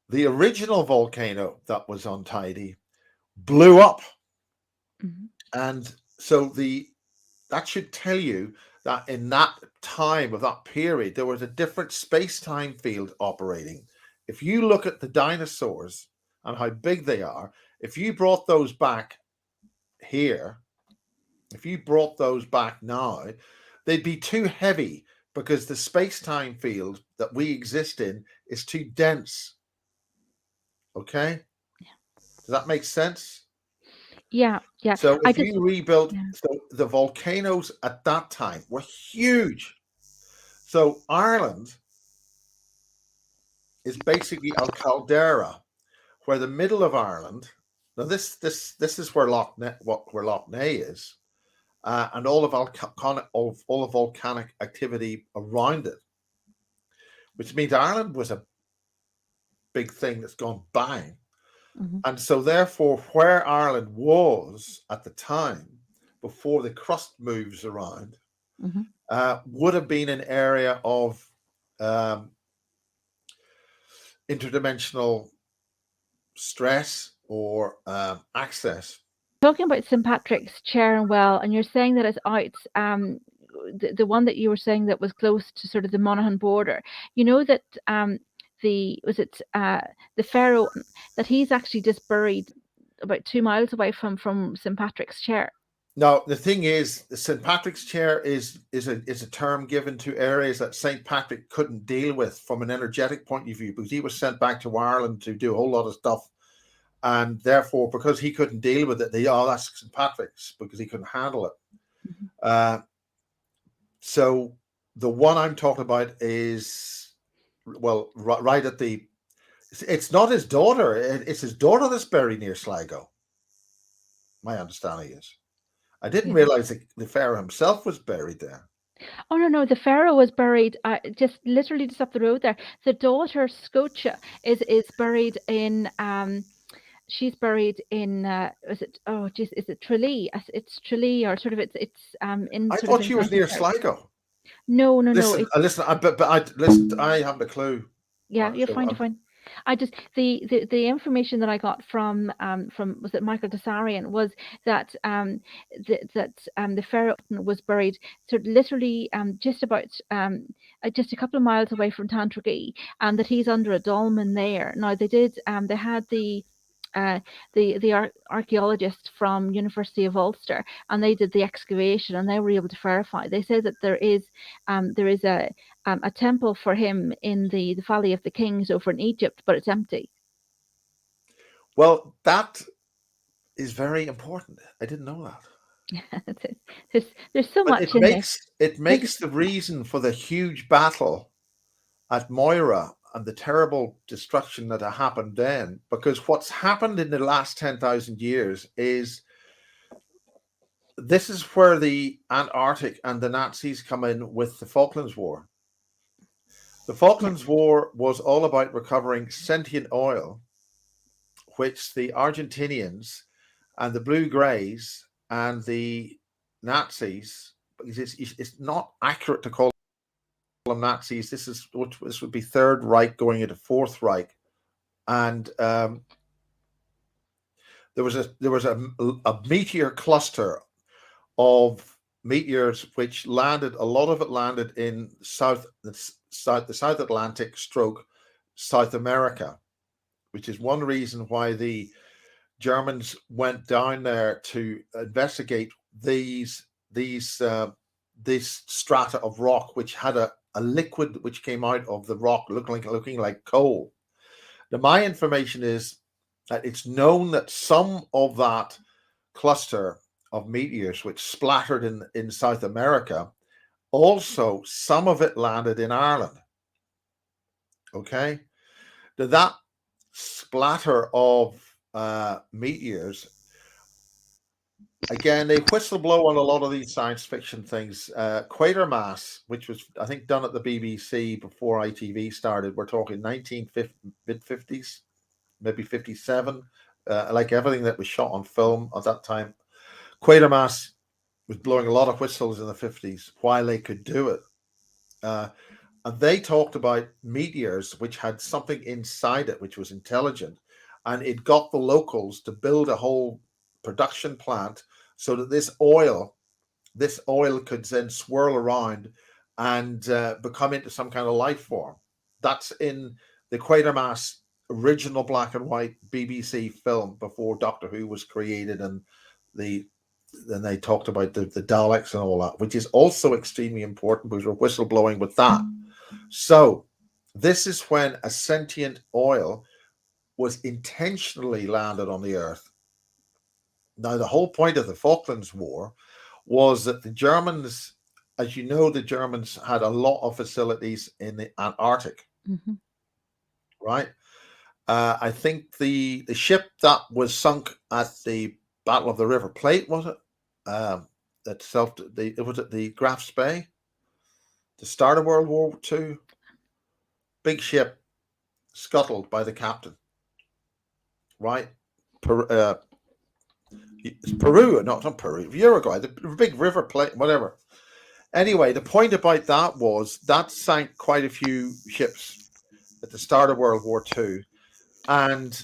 the original volcano that was on Tidey blew up. Mm-hmm. And so that should tell you that in that time of that period, there was a different space-time field operating. If you look at the dinosaurs and how big they are, if you brought those back here, if you brought those back now, they'd be too heavy because the space-time field that we exist in is too dense. Okay? Does that make sense? Yeah. So I if just you rebuild, yeah. so the volcanoes at that time were huge. So Ireland is basically a caldera, where the middle of Ireland. Now this is where Lough Neagh is, and all of volcanic activity around it, which means Ireland was a big thing that's gone bang. Mm-hmm. And so therefore, where Ireland was at the time, before the crust moves around, Mm-hmm. Would have been an area of interdimensional stress or access. Talking about St. Patrick's Chair and Well, and you're saying that it's out, the one that you were saying that was close to sort of the Monaghan border. You know that the pharaoh, that he's actually just buried about 2 miles away from St. Patrick's Chair. No, the thing is, the St. Patrick's Chair is a term given to areas that St. Patrick couldn't deal with from an energetic point of view, because he was sent back to Ireland to do a whole lot of stuff, and therefore, because he couldn't deal with it, that's St. Patrick's, because he couldn't handle it. Mm-hmm. So the one I'm talking about is, well, right at the. It's not his daughter. It's his daughter that's buried near Sligo. My understanding is. I didn't realize that the pharaoh himself was buried there. Oh no, the pharaoh was buried just literally just up the road there. The daughter Scotia is buried in she's buried in is it Tralee? It's Tralee, or sort of it's in. I sort thought of she was near Sligo. No. Listen, I haven't a clue. Yeah, you're fine. You're fine. I just the information that I got from was it Michael Desarian was that the pharaoh was buried sort of literally just about just a couple of miles away from Tandragee, and that he's under a dolmen there. Now they had the archaeologists from University of Ulster, and they did the excavation, and they were able to verify. They said that there is a temple for him in the Valley of the Kings over in Egypt, but it's empty. Well, that is very important. I didn't know that. There's so much in this. It makes the reason for the huge battle at Moira and the terrible destruction that happened then, because what's happened in the last 10,000 years is this is where the Antarctic and the Nazis come in with the Falklands War. The Falklands War was all about recovering sentient oil, which the Argentinians and the Blue-Greys and the Nazis, because it's not accurate to call them Nazis. This would be Third Reich going into Fourth Reich, and there was a meteor cluster of meteors which landed. A lot of it landed in the South Atlantic stroke South America, which is one reason why the Germans went down there to investigate these strata of rock, which had a liquid which came out of the rock looking like coal. Now, my information is that it's known that some of that cluster of meteors which splattered in South America, also some of it landed in Ireland. Okay, that splatter of meteors, again, they whistleblow on a lot of these science fiction things. Quatermass, which was, I think, done at the BBC before ITV started, we're talking mid-50s, maybe 57, like everything that was shot on film at that time. Quatermass was blowing a lot of whistles in the 50s while they could do it. And they talked about meteors which had something inside it which was intelligent, and it got the locals to build a whole production plant so that this oil could then swirl around and become into some kind of life form. That's in the Quatermass original black and white BBC film before Doctor Who was created, and then they talked about the Daleks and all that, which is also extremely important because we're whistleblowing with that. So this is when a sentient oil was intentionally landed on the Earth. Now, the whole point of the Falklands War was that the Germans, as you know, the Germans had a lot of facilities in the Antarctic, right? I think the ship that was sunk at the Battle of the River Plate, was it? Was it the Graf's Bay? The start of World War II? Big ship scuttled by the captain, right? It's Peru, not Peru, Uruguay, the big river plate, whatever. Anyway, the point about that was that sank quite a few ships at the start of World War II, and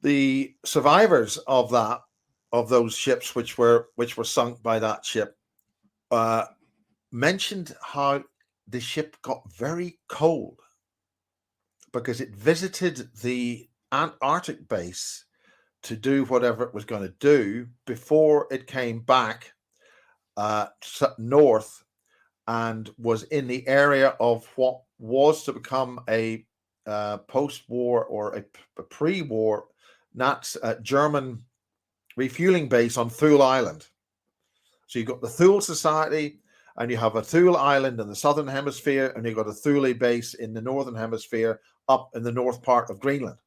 the survivors of those ships, which were sunk by that ship, mentioned how the ship got very cold because it visited the Antarctic base to do whatever it was going to do before it came back north and was in the area of what was to become a post-war or a pre-war German refueling base on Thule Island. So you've got the Thule Society, and you have a Thule Island in the southern hemisphere, and you've got a Thule base in the northern hemisphere up in the north part of Greenland.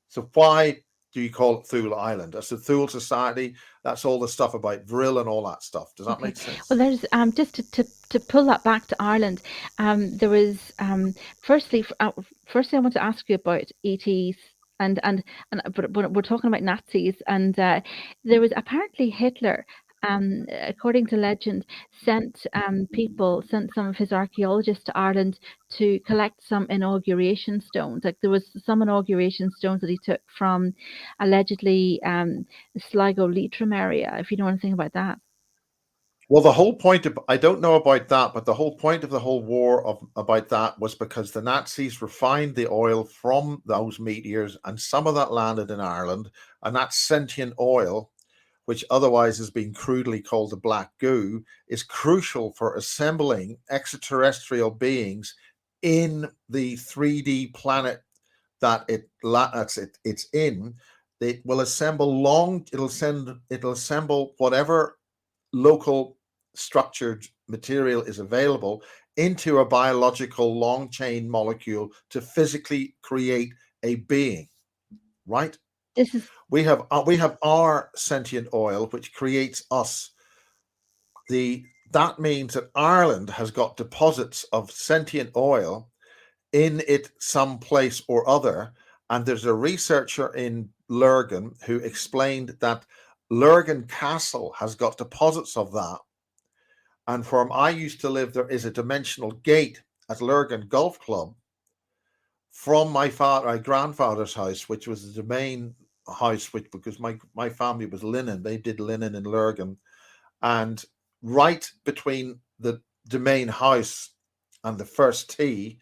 So why do you call it Thule Island? That's the Thule Society. That's all the stuff about Vril and all that stuff. Does that make sense? Well, there's just to pull that back to Ireland. There was firstly I want to ask you about ETs but we're talking about Nazis, and there was apparently Hitler. According to legend, sent some of his archaeologists to Ireland to collect some inauguration stones. Like there was some inauguration stones that he took from allegedly the Sligo Leitrim area, if you know anything about that. Well, the whole point of, I don't know about that, but the whole point of the whole war about that was because the Nazis refined the oil from those meteors, and some of that landed in Ireland, and that sentient oil, which otherwise has been crudely called the black goo, is crucial for assembling extraterrestrial beings in the 3D planet that it's in. It will assemble it'll assemble whatever local structured material is available into a biological long chain molecule to physically create a being, right? We have our sentient oil, which creates us. That means that Ireland has got deposits of sentient oil in it some place or other, and there's a researcher in Lurgan who explained that Lurgan Castle has got deposits of that. And where I used to live, there is a dimensional gate at Lurgan Golf Club from my grandfather's house, which was the domain house, because my family was linen. They did linen in Lurgan. And right between the domain house and the first tee,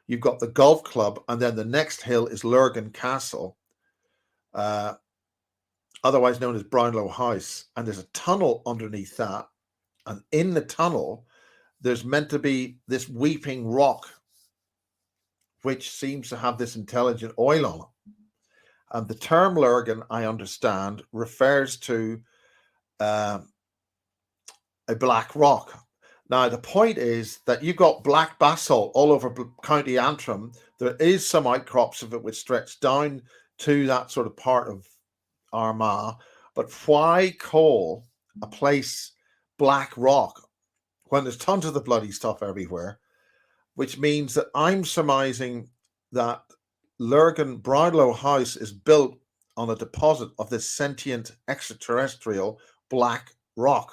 you've got the golf club, and then the next hill is Lurgan Castle, otherwise known as Brownlow House. And there's a tunnel underneath that. And in the tunnel, there's meant to be this weeping rock, which seems to have this intelligent oil on it. And the term Lurgan, I understand, refers to a black rock. Now, the point is that you've got black basalt all over County Antrim. There is some outcrops of it which stretch down to that sort of part of Armagh. But why call a place black rock when there's tons of the bloody stuff everywhere? Which means that I'm surmising that Lurgan Brownlow House is built on a deposit of this sentient extraterrestrial black rock.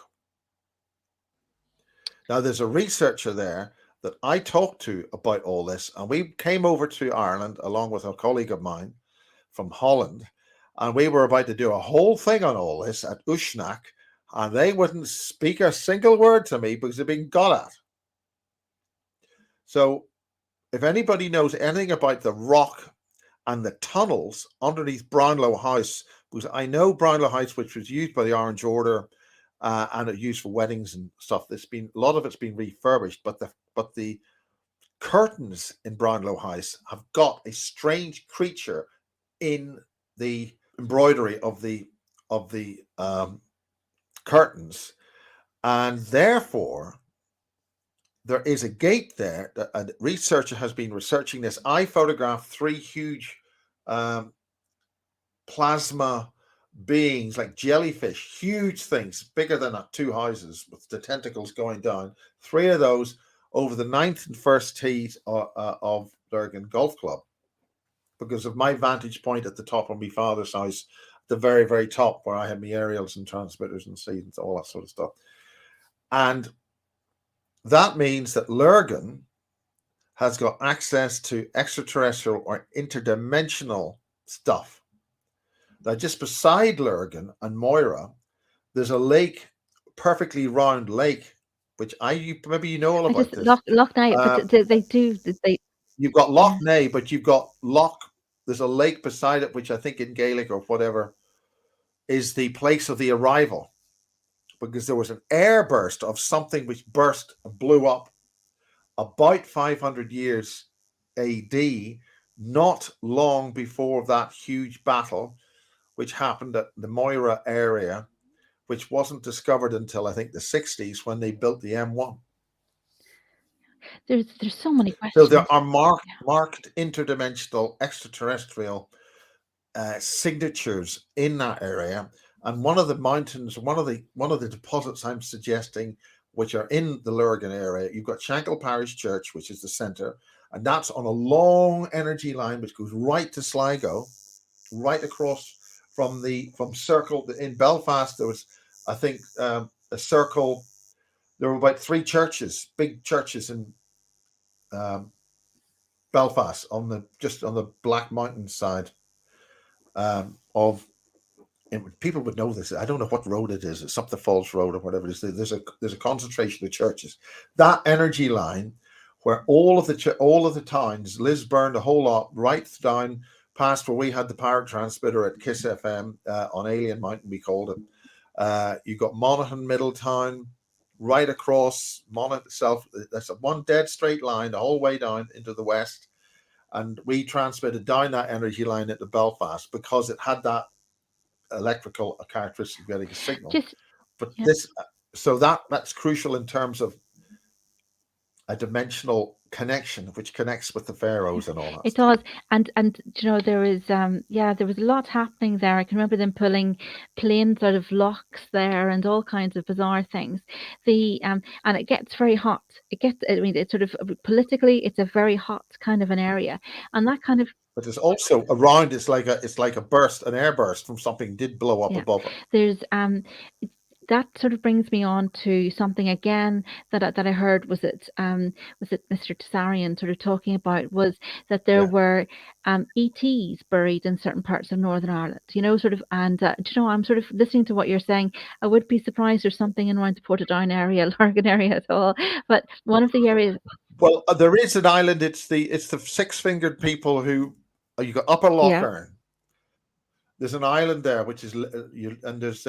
Now, there's a researcher there that I talked to about all this, and we came over to Ireland along with a colleague of mine from Holland, and we were about to do a whole thing on all this at Ushnak, and they wouldn't speak a single word to me because they've been got at. So if anybody knows anything about the rock and the tunnels underneath Brownlow House, because I know Brownlow House, which was used by the Orange Order, and it used for weddings and stuff. A lot of it's been refurbished, but the curtains in Brownlow House have got a strange creature in the embroidery of the curtains, and therefore there is a gate there. A researcher has been researching this. I photographed 3 huge plasma beings, like jellyfish, huge things, bigger than 2 houses, with the tentacles going down. 3 of those over the 9th and 1st tees of Lurgan Golf Club, because of my vantage point at the top of my father's house, the very, very top, where I had my aerials and transmitters and seasons, all that sort of stuff. And that means that Lurgan has got access to extraterrestrial or interdimensional stuff. Now, just beside Lurgan and Moira, there's a lake, perfectly round lake, which maybe you know all about this. Lough Neagh, but they do. you've got Lough Neagh, but you've got Lough. There's a lake beside it, which I think in Gaelic or whatever is the place of the arrival, because there was an airburst of something which burst and blew up about 500 years AD, not long before that huge battle which happened at the Moira area, which wasn't discovered until I think the 60s when they built the M1. There's so many So questions. there are marked interdimensional extraterrestrial signatures in that area, and one of the mountains, one of the deposits I'm suggesting, which are in the Lurgan area, you've got Shankill Parish Church, which is the center, and that's on a long energy line which goes right to Sligo, right across from Circle. In Belfast, there was, I think, a circle. There were about 3 churches, big churches in Belfast, just on the Black Mountain side of. People would know this. I don't know what road it is. It's up the Falls Road or whatever it is. There's a concentration of churches. That energy line, where all of the towns, Lisburn, the whole lot, right down past where we had the power transmitter at Kiss FM on Alien Mountain, we called it. You got Monaghan, Middletown, right across Monaghan itself. That's a one dead straight line the whole way down into the west, and we transmitted down that energy line into Belfast because it had that electrical characteristic of getting a signal. That's crucial in terms of a dimensional connection which connects with the pharaohs and all that. It does, and there was there was a lot happening there. I can remember them pulling planes out of locks there and all kinds of bizarre things. And it gets very hot. It's sort of politically, it's a very hot kind of an area, and that kind of. But there's also around. It's like a burst, an air burst from something did blow up above it. There's that sort of brings me on to something again that I heard. Was it Mr. Tsarian sort of talking about, was that there were ETs buried in certain parts of Northern Ireland, and I'm sort of listening to what you're saying. I would be surprised there's something in around the Portadown area, Lurgan area at all, but one of the areas. Well, there is an island. It's the 6-fingered people who you got Upper Lough. There's an island there, which is, and there's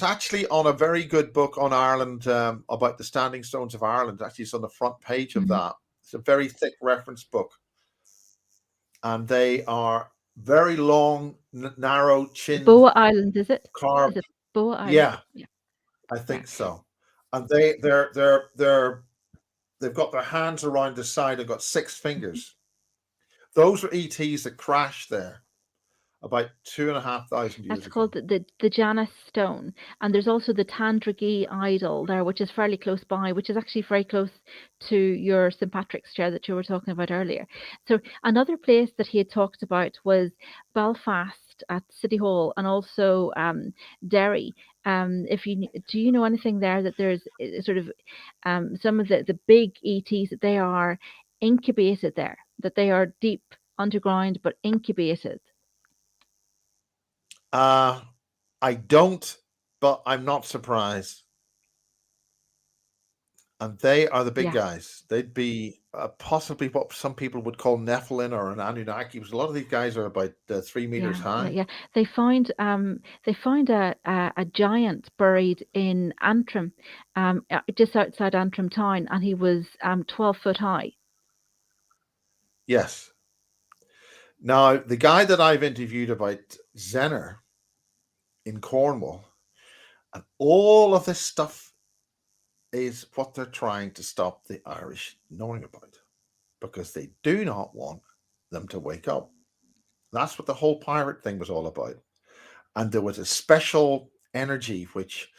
actually on a very good book on Ireland about the standing stones of Ireland. Actually, it's on the front page of that. It's a very thick reference book, and they are very long, narrow chin. Boa Island, is it? Carved. Is it Boa Island? Yeah, I think so. And they've got their hands around the side and got 6 fingers. Those are ETs that crashed there about 2,500 years ago. That's called the Janus Stone. And there's also the Tandragee idol there, which is fairly close by, which is actually very close to your St. Patrick's chair that you were talking about earlier. So another place that he had talked about was Belfast at City Hall, and also Derry. Do you know anything there, that there's sort of some of the big ETs, that they are incubated there, that they are deep underground but incubated? I don't, but I'm not surprised. And they are the big guys. They'd be possibly what some people would call Nephilim or an Anunnaki. Because a lot of these guys are about 3 meters high. Yeah, they find a giant buried in Antrim, just outside Antrim town, and he was 12 foot high. Yes. Now, the guy that I've interviewed about Zener in Cornwall, and all of this stuff is what they're trying to stop the Irish knowing about, because they do not want them to wake up. That's what the whole pirate thing was all about. And there was a special energy which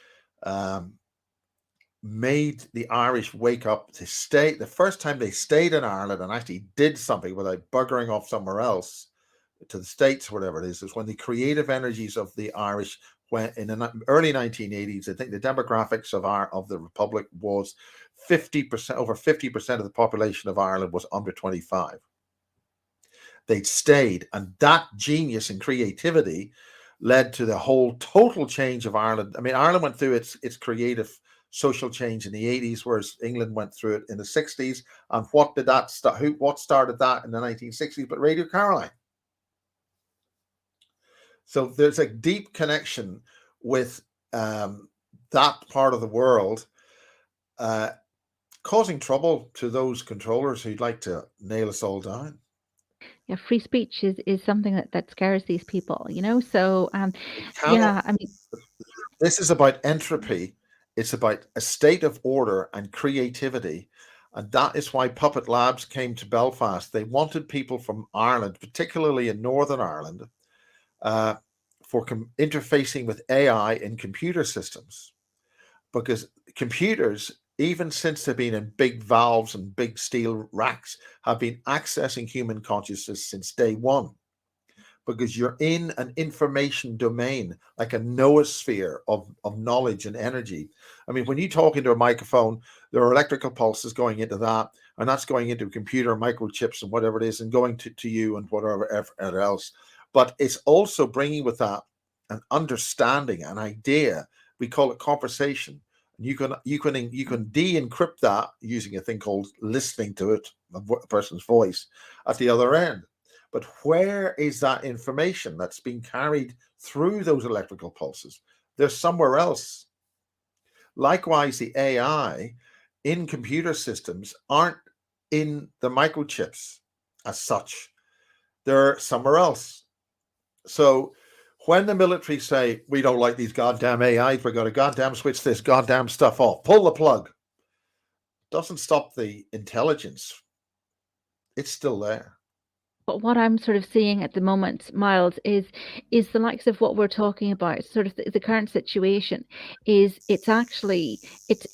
made the Irish wake up to stay. The first time they stayed in Ireland and actually did something without buggering off somewhere else to the States, whatever it is when the creative energies of the Irish went in the early 1980s. I think the demographics of the Republic was 50%, over 50% of the population of Ireland was under 25. They'd stayed, and that genius and creativity led to the whole total change of Ireland. I mean, Ireland went through its creative social change in the 80s, whereas England went through it in the 60s. And what did that start? What started that in the 1960s? But Radio Caroline. So there's a deep connection with that part of the world, causing trouble to those controllers who'd like to nail us all down. Yeah, free speech is something that scares these people, you know. So yeah, I mean, this is about entropy. It's about a state of order and creativity. And that is why Puppet Labs came to Belfast. They wanted people from Ireland, particularly in Northern Ireland, for interfacing with AI in computer systems. Because computers, even since they've been in big valves and big steel racks, have been accessing human consciousness since day one. Because you're in an information domain, like a noosphere of knowledge and energy. I mean, when you talk into a microphone, there are electrical pulses going into that, and that's going into a computer, microchips, and whatever it is, and going to you and whatever else. But it's also bringing with that an understanding, an idea. We call it conversation. You can de-encrypt that using a thing called listening to it, a person's voice, at the other end. But where is that information that's being carried through those electrical pulses? They're somewhere else. Likewise, the AI in computer systems aren't in the microchips as such. They're somewhere else. So when the military say, we don't like these goddamn AIs, we're going to goddamn switch this goddamn stuff off, pull the plug, doesn't stop the intelligence. It's still there. But what I'm sort of seeing at the moment, Miles, is the likes of what we're talking about, sort of the current situation, is it's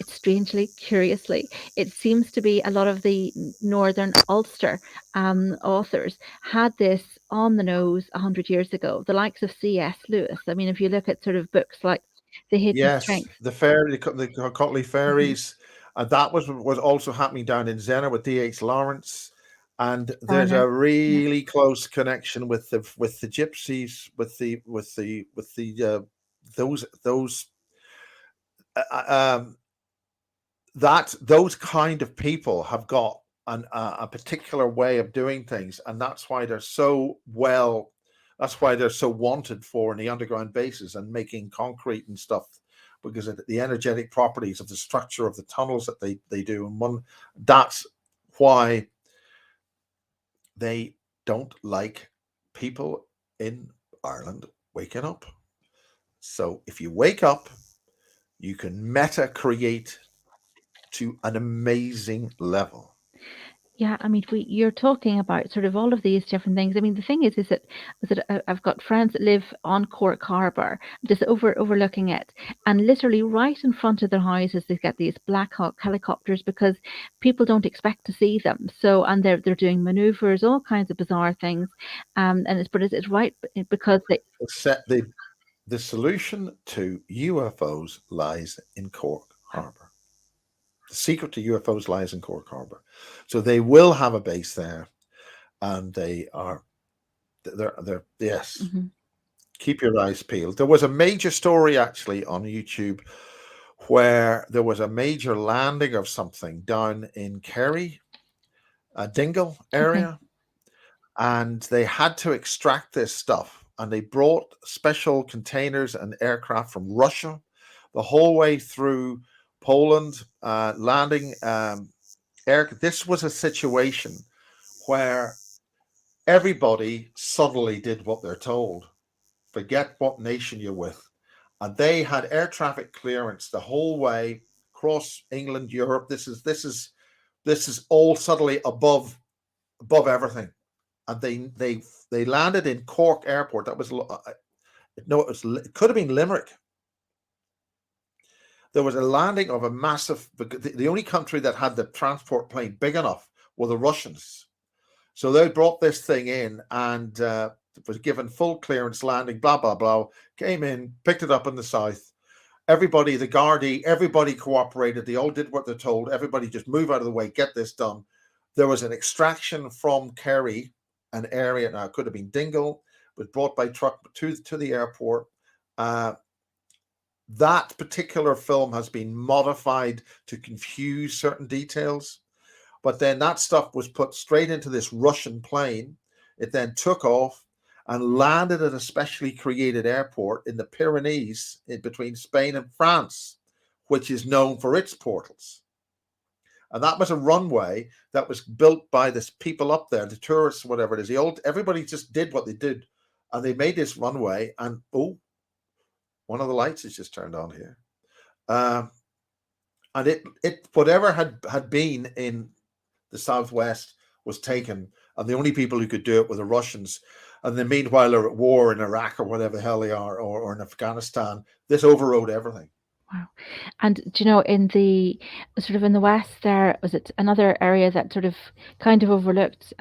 strangely, curiously, it seems to be a lot of the Northern Ulster authors had this on the nose 100 years ago, the likes of C.S. Lewis. I mean, if you look at sort of books like The Hidden Strength. The Cotley Fairies, and that was also happening down in Zena with D.H. Lawrence. And there's a really close connection with the gypsies, those kind of people have got a particular way of doing things, and that's why they're so wanted for in the underground bases and making concrete and stuff, because of the energetic properties of the structure of the tunnels that they do. And that's why they don't like people in Ireland waking up. So if you wake up, you can meta create to an amazing level. Yeah, I mean, you're talking about sort of all of these different things. I mean, the thing is that I've got friends that live on Cork Harbour, just overlooking it, and literally right in front of their houses, they've got these Black Hawk helicopters because people don't expect to see them. So, and they're doing manoeuvres, all kinds of bizarre things, and it's right because the solution to UFOs lies in Cork Harbour. The secret to UFOs lies in Cork Harbour. So they will have a base there, and they're yes. Mm-hmm. Keep your eyes peeled. There was a major story actually on YouTube where there was a major landing of something down in Kerry, Dingle area, and they had to extract this stuff, and they brought special containers and aircraft from Russia the whole way through Poland, landing this was a situation where everybody suddenly did what they're told. Forget what nation you're with. And they had air traffic clearance the whole way across England, Europe. This is all suddenly above everything. And they landed in Cork Airport. That was it could have been Limerick. There was a landing of a massive, the only country that had the transport plane big enough were the Russians. So they brought this thing in and was given full clearance landing, blah, blah, blah, came in, picked it up in the south. Everybody, the Gardaí, everybody cooperated. They all did what they're told. Everybody just move out of the way, get this done. There was an extraction from Kerry, an area, now it could have been Dingle, was brought by truck to the airport. that particular film has been modified to confuse certain details. But then that stuff was put straight into this Russian plane. It then took off and landed at a specially created airport in the Pyrenees in between Spain and France, which is known for its portals. And that was a runway that was built by this people up there, the tourists, whatever it is. Everybody just did what they did, and they made this runway. And one of the lights is just turned on here. And it whatever had been in the southwest was taken, and the only people who could do it were the Russians. And then meanwhile they're at war in Iraq or whatever the hell they are, or in Afghanistan. This overrode everything. Wow. And do you know, in the sort of in the west there, was it another area that sort of kind of overlooked,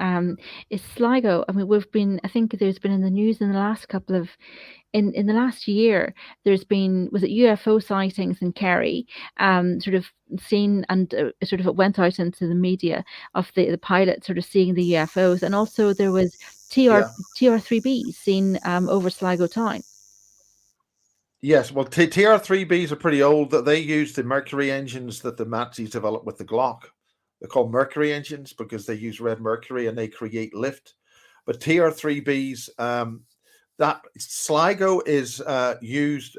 is Sligo. I mean, I think there's been in the news in the last couple of in the last year, there's been, was it UFO sightings in Kerry, sort of seen, and sort of it went out into the media of the pilot sort of seeing the UFOs, and also there was TR3Bs seen over Sligo town. Yes, well, TR3Bs are pretty old. That they used the Mercury engines that the Nazis developed with the Glock. They're called Mercury engines because they use red mercury and they create lift. But TR3Bs, that Sligo is used.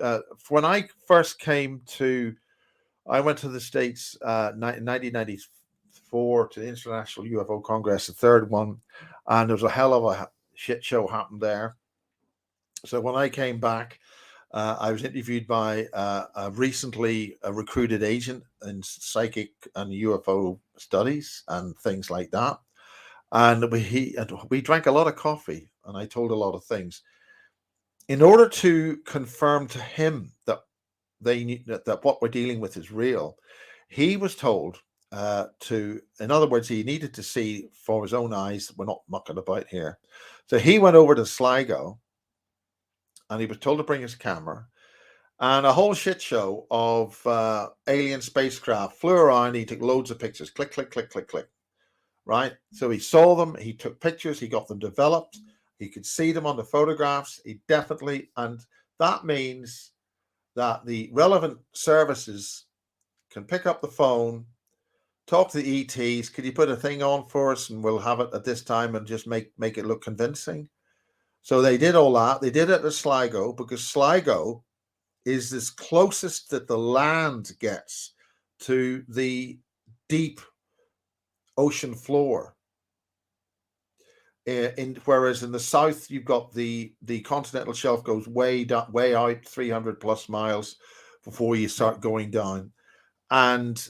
When I first I went to the States in 1994 to the International UFO Congress, the third one, and there was a hell of a shit show happened there. So when I came back, I was interviewed by a recently recruited agent in psychic and UFO studies and things like that. And we drank a lot of coffee, and I told a lot of things. In order to confirm to him that that what we're dealing with is real, he was told in other words, he needed to see for his own eyes. We're not mucking about here. So he went over to Sligo, and he was told to bring his camera, and a whole shit show of alien spacecraft flew around. He took loads of pictures. Click, click, click, click, click. Right? So he saw them. He took pictures. He got them developed. He could see them on the photographs. And that means that the relevant services can pick up the phone, talk to the ETs. Could you put a thing on for us, and we'll have it at this time, and just make it look convincing? So they did all that. They did it at Sligo because Sligo is as closest that the land gets to the deep ocean floor. Whereas in the south, you've got the continental shelf goes way out 300 plus miles before you start going down. And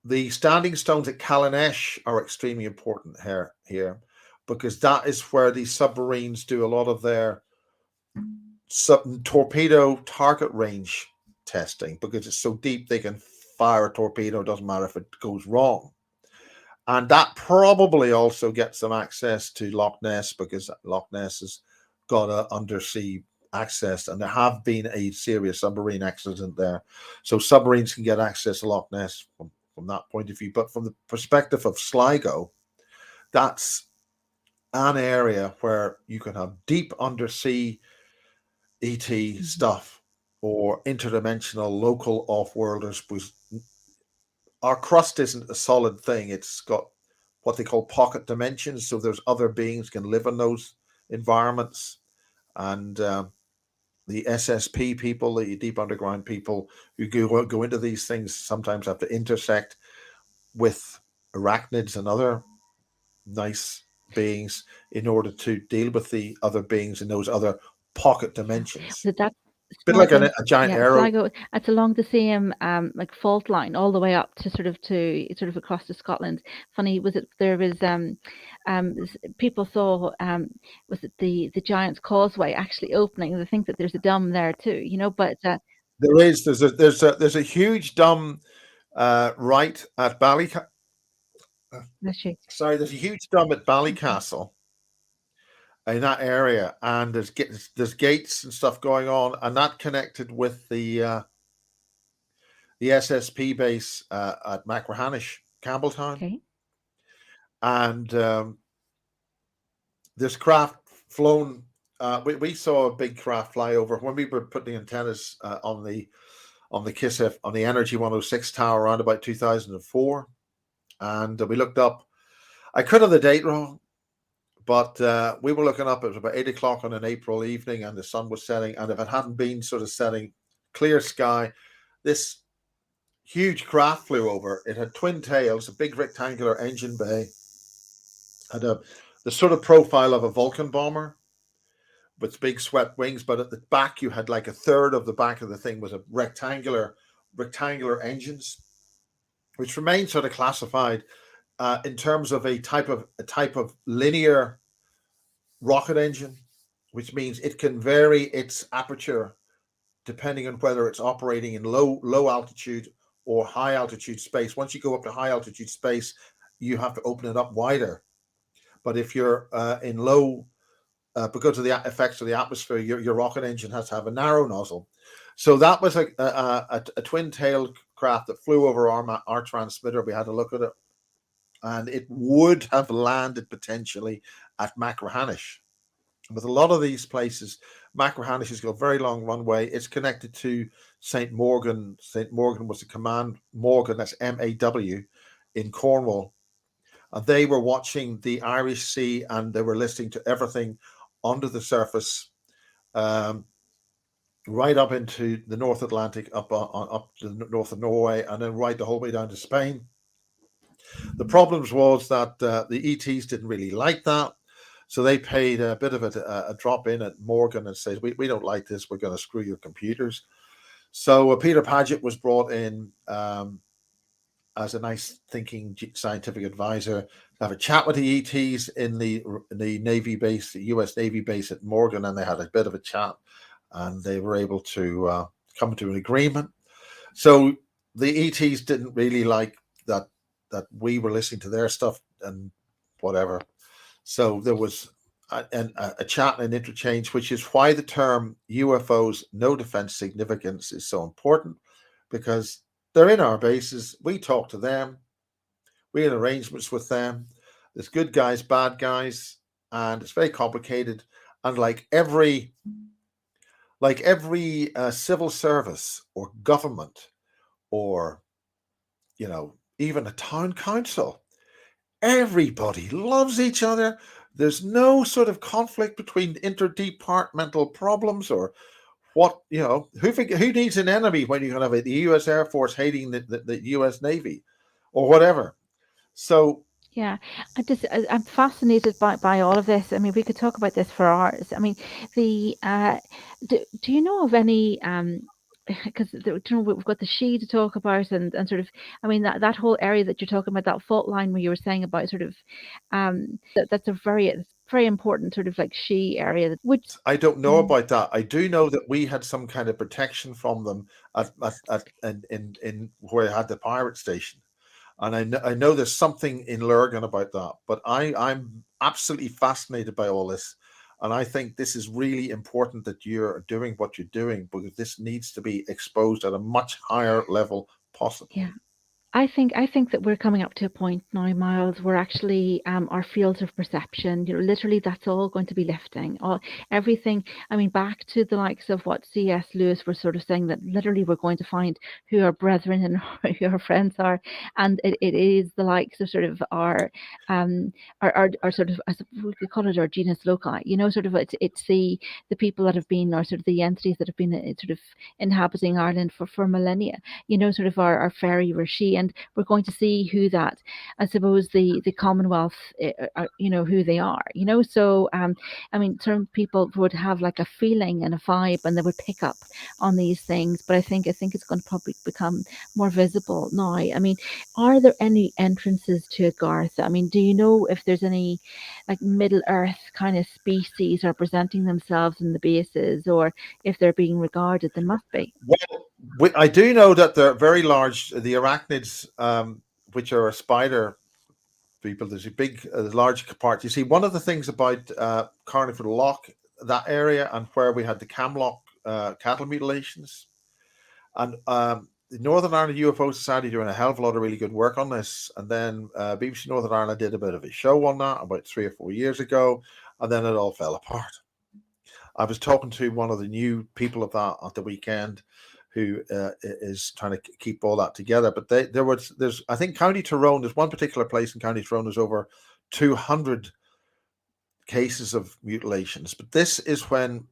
the standing stones at Cailleach are extremely important here because that is where these submarines do a lot of their torpedo target range testing, because it's so deep they can fire a torpedo, doesn't matter if it goes wrong. And that probably also gets them access to Loch Ness, because Loch Ness has got an undersea access, and there have been a serious submarine accident there. So submarines can get access to Loch Ness from that point of view. But from the perspective of Sligo, that's an area where you can have deep undersea ET stuff or interdimensional local off-worlders. Our crust isn't a solid thing. It's got what they call pocket dimensions. So there's other beings can live in those environments. And the SSP people, the deep underground people who go into these things, sometimes have to intersect with arachnids and other nice beings in order to deal with the other beings in those other pocket dimensions. That bit like a giant arrow. Sligo, it's along the same like fault line all the way up to sort of across to Scotland. Funny was it there was people saw was it the Giant's Causeway actually opening. They think that there's a dam there too, you know, but there's a huge dam right at Ballycastle. Sorry, there's a huge dam at Ballycastle in that area, and there's gates and stuff going on, and that connected with the SSP base at Machrihanish, Campbelltown. Okay. And this craft flown we saw a big craft fly over when we were putting antennas on the KISS on the Energy 106 tower around about 2004, and we looked up. I could have the date wrong, but we were looking up. It was about 8 o'clock on an April evening, and the sun was setting. And if it hadn't been sort of setting, clear sky, this huge craft flew over. It had twin tails, a big rectangular engine bay, had the sort of profile of a Vulcan bomber with big swept wings, but at the back you had like a third of the back of the thing was a rectangular engines, which remained sort of classified in terms of a type of linear rocket engine, which means it can vary its aperture depending on whether it's operating in low altitude or high altitude space. Once you go up to high altitude space, you have to open it up wider. But if you're in low, because of the effects of the atmosphere, your rocket engine has to have a narrow nozzle. So that was a twin-tailed craft that flew over our transmitter. We had a look at it, and it would have landed potentially at Machrihanish. With a lot of these places, Machrihanish has got a very long runway. It's connected to St. Morgan. St. Morgan was the command Morgan, that's MAW, in Cornwall. And they were watching the Irish Sea, and they were listening to everything under the surface, right up into the North Atlantic, up to the north of Norway, and then right the whole way down to Spain. The problems was that the ETs didn't really like that. So they paid a bit of a drop in at Morgan and said, we don't like this. We're going to screw your computers. So Peter Paget was brought in as a nice thinking scientific advisor to have a chat with the ETs in the Navy base, the US Navy base at Morgan, and they had a bit of a chat, and they were able to come to an agreement. So the ETs didn't really like that we were listening to their stuff and whatever. So there was a chat and an interchange, which is why the term UFOs, no defense significance, is so important, because they're in our bases. We talk to them. We had arrangements with them. There's good guys, bad guys, and it's very complicated. And like every civil service or government, or even a town council, everybody loves each other. There's no sort of conflict between interdepartmental problems or what, who needs an enemy when you can have the US Air Force hating the US Navy or whatever. So yeah, I'm fascinated by all of this. I mean, we could talk about this for hours. I mean, do you know of any because we've got the She to talk about, and sort of, I mean, that whole area that you're talking about, that fault line where you were saying about sort of that's a very important sort of like She area. I don't know about that. I do know that we had some kind of protection from them in where I had the pirate station. And I know there's something in Lurgan about that, but I'm absolutely fascinated by all this. And I think this is really important that you're doing what you're doing, because this needs to be exposed at a much higher level possible. Yeah. I think that we're coming up to a point now, Miles, where actually our fields of perception, literally that's all going to be lifting. Everything, I mean, back to the likes of what C.S. Lewis was sort of saying, that literally we're going to find who our brethren and who our friends are. And it is the likes of sort of our sort of, we could call it our genus loci, sort of it's the people that have been, or sort of the entities that have been sort of inhabiting Ireland for millennia, sort of our fairy Rishi. And we're going to see who that, I suppose, the Commonwealth, who they are, So, I mean, some people would have like a feeling and a vibe, and they would pick up on these things. But I think it's going to probably become more visible now. I mean, are there any entrances to Garth? I mean, do you know if there's any like Middle Earth kind of species are presenting themselves in the bases, or if they're being regarded? There must be. Well, I do know that they're very large. The arachnids, which are a spider people, there's a big, large part. You see, one of the things about Carniford Lough, that area, and where we had the Camlock cattle mutilations, and the Northern Ireland UFO Society doing a hell of a lot of really good work on this. And then BBC Northern Ireland did a bit of a show on that about 3 or 4 years ago, and then it all fell apart. I was talking to one of the new people of that at the weekend, who is trying to keep all that together. But there's I think County Tyrone, there's one particular place in County Tyrone, there's over 200 cases of mutilations. But this is when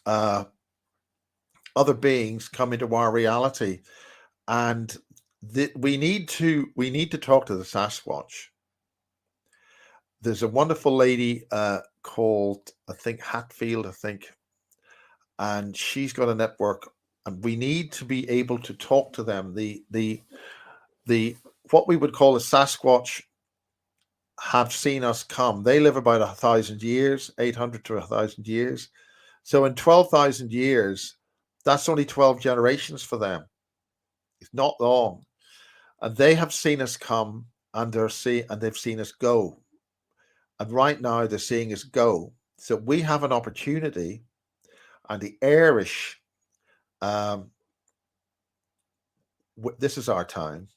other beings come into our reality, and we need to talk to the Sasquatch. There's a wonderful lady called, I think, Hatfield, and she's got a network, and we need to be able to talk to them. The what we would call a Sasquatch have seen us come. They live about 1,000 years, 800 to 1,000 years. So in 12,000 years, that's only 12 generations for them. It's not long. And they have seen us come, and they've seen us go. And right now they're seeing us go. So we have an opportunity, and the Irish, this is our time.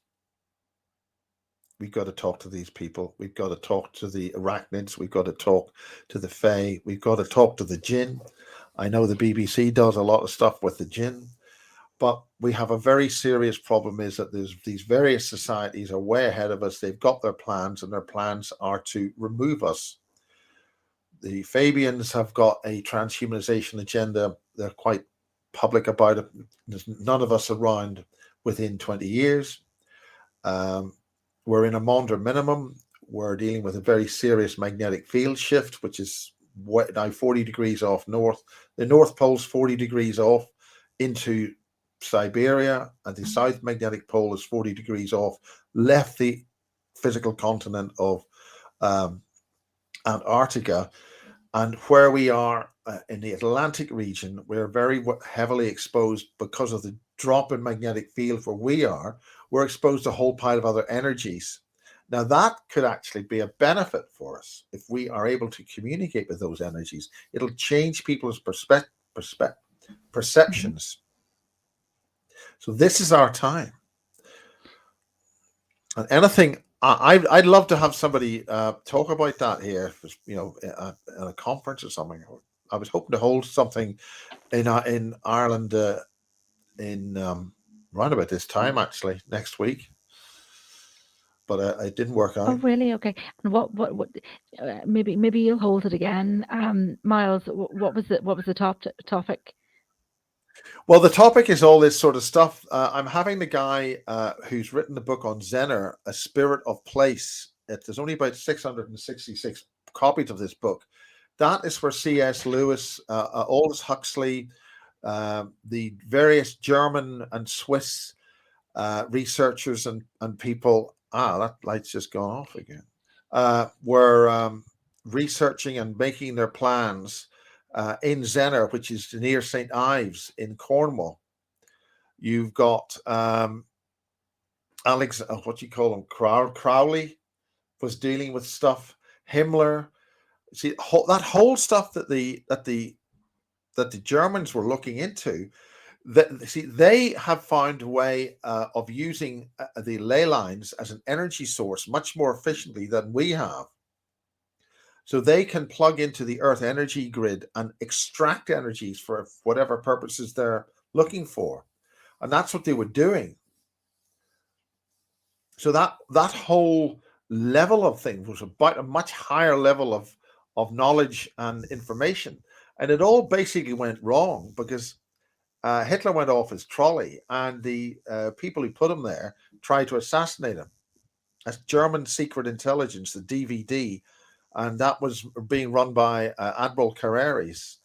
We've got to talk to these people. We've got to talk to the arachnids. We've got to talk to the fae. We've got to talk to the jinn. I know the BBC does a lot of stuff with the jinn, but we have a very serious problem, is that there's these various societies are way ahead of us. They've got their plans, and their plans are to remove us. The Fabians have got a transhumanization agenda. They're quite public about it. There's none of us around within 20 years. We're in a Maunder minimum. We're dealing with a very serious magnetic field shift, which is now 40 degrees off north. The North Pole's 40 degrees off into Siberia, and the South Magnetic Pole is 40 degrees off, left the physical continent of Antarctica. And where we are in the Atlantic region, we're very heavily exposed because of the drop in magnetic field where we are. We're exposed to a whole pile of other energies. Now, that could actually be a benefit for us if we are able to communicate with those energies. It'll change people's perceptions. So this is our time. And anything, I'd love to have somebody talk about that here, at a conference or something. I was hoping to hold something in Ireland around about this time, actually, next week. But it didn't work out. Oh, really? Okay. And what? Maybe you'll hold it again, Miles. What was the topic? Well, the topic is all this sort of stuff. I'm having the guy who's written the book on Zener, A Spirit of Place. There's only about 666 copies of this book. That is where C.S. Lewis, Aldous Huxley, the various German and Swiss researchers and people. That light's just gone off again. Were researching and making their plans in Zener, which is near St. Ives in Cornwall. You've got what do you call him? Crowley was dealing with stuff. Himmler. See that whole stuff that the Germans were looking into. They have found a way of using the ley lines as an energy source much more efficiently than we have. So they can plug into the Earth energy grid and extract energies for whatever purposes they're looking for. And that's what they were doing. So that whole level of things was about a much higher level of knowledge and information. And it all basically went wrong because Hitler went off his trolley, and the people who put him there tried to assassinate him. That's German secret intelligence, the DVD, and that was being run by Admiral Carreras.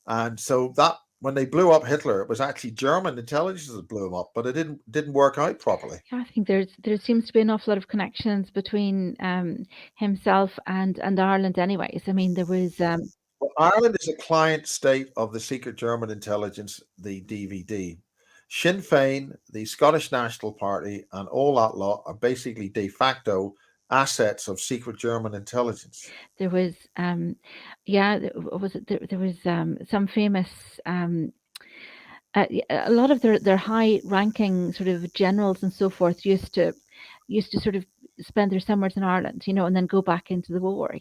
And so that when they blew up Hitler, it was actually German intelligence that blew him up, but it didn't work out properly. I think there seems to be an awful lot of connections between himself and Ireland. Anyways, I mean there was. Well, Ireland is a client state of the secret German intelligence, the DVD. Sinn Féin, the Scottish National Party, and all that lot are basically de facto assets of secret German intelligence. There was, there was some famous, a lot of their high-ranking sort of generals and so forth used to sort of spend their summers in Ireland, and then go back into the war,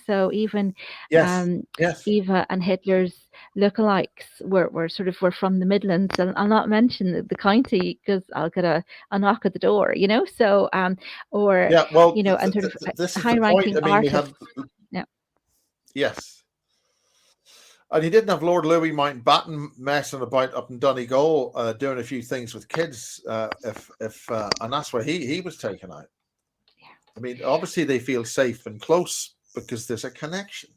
So even Yes, um, yes. Eva and Hitler's lookalikes were from the Midlands, and I'll not mention the county because I'll get a knock at the door, So or Yeah, well, and sort of this is the point. high-ranking I mean, we had, artists. Yeah. yes. And he didn't have Lord Louis Mountbatten messing about up in Donegal, doing a few things with kids. And that's where he was taken out. I mean, obviously they feel safe and close because there's a connection.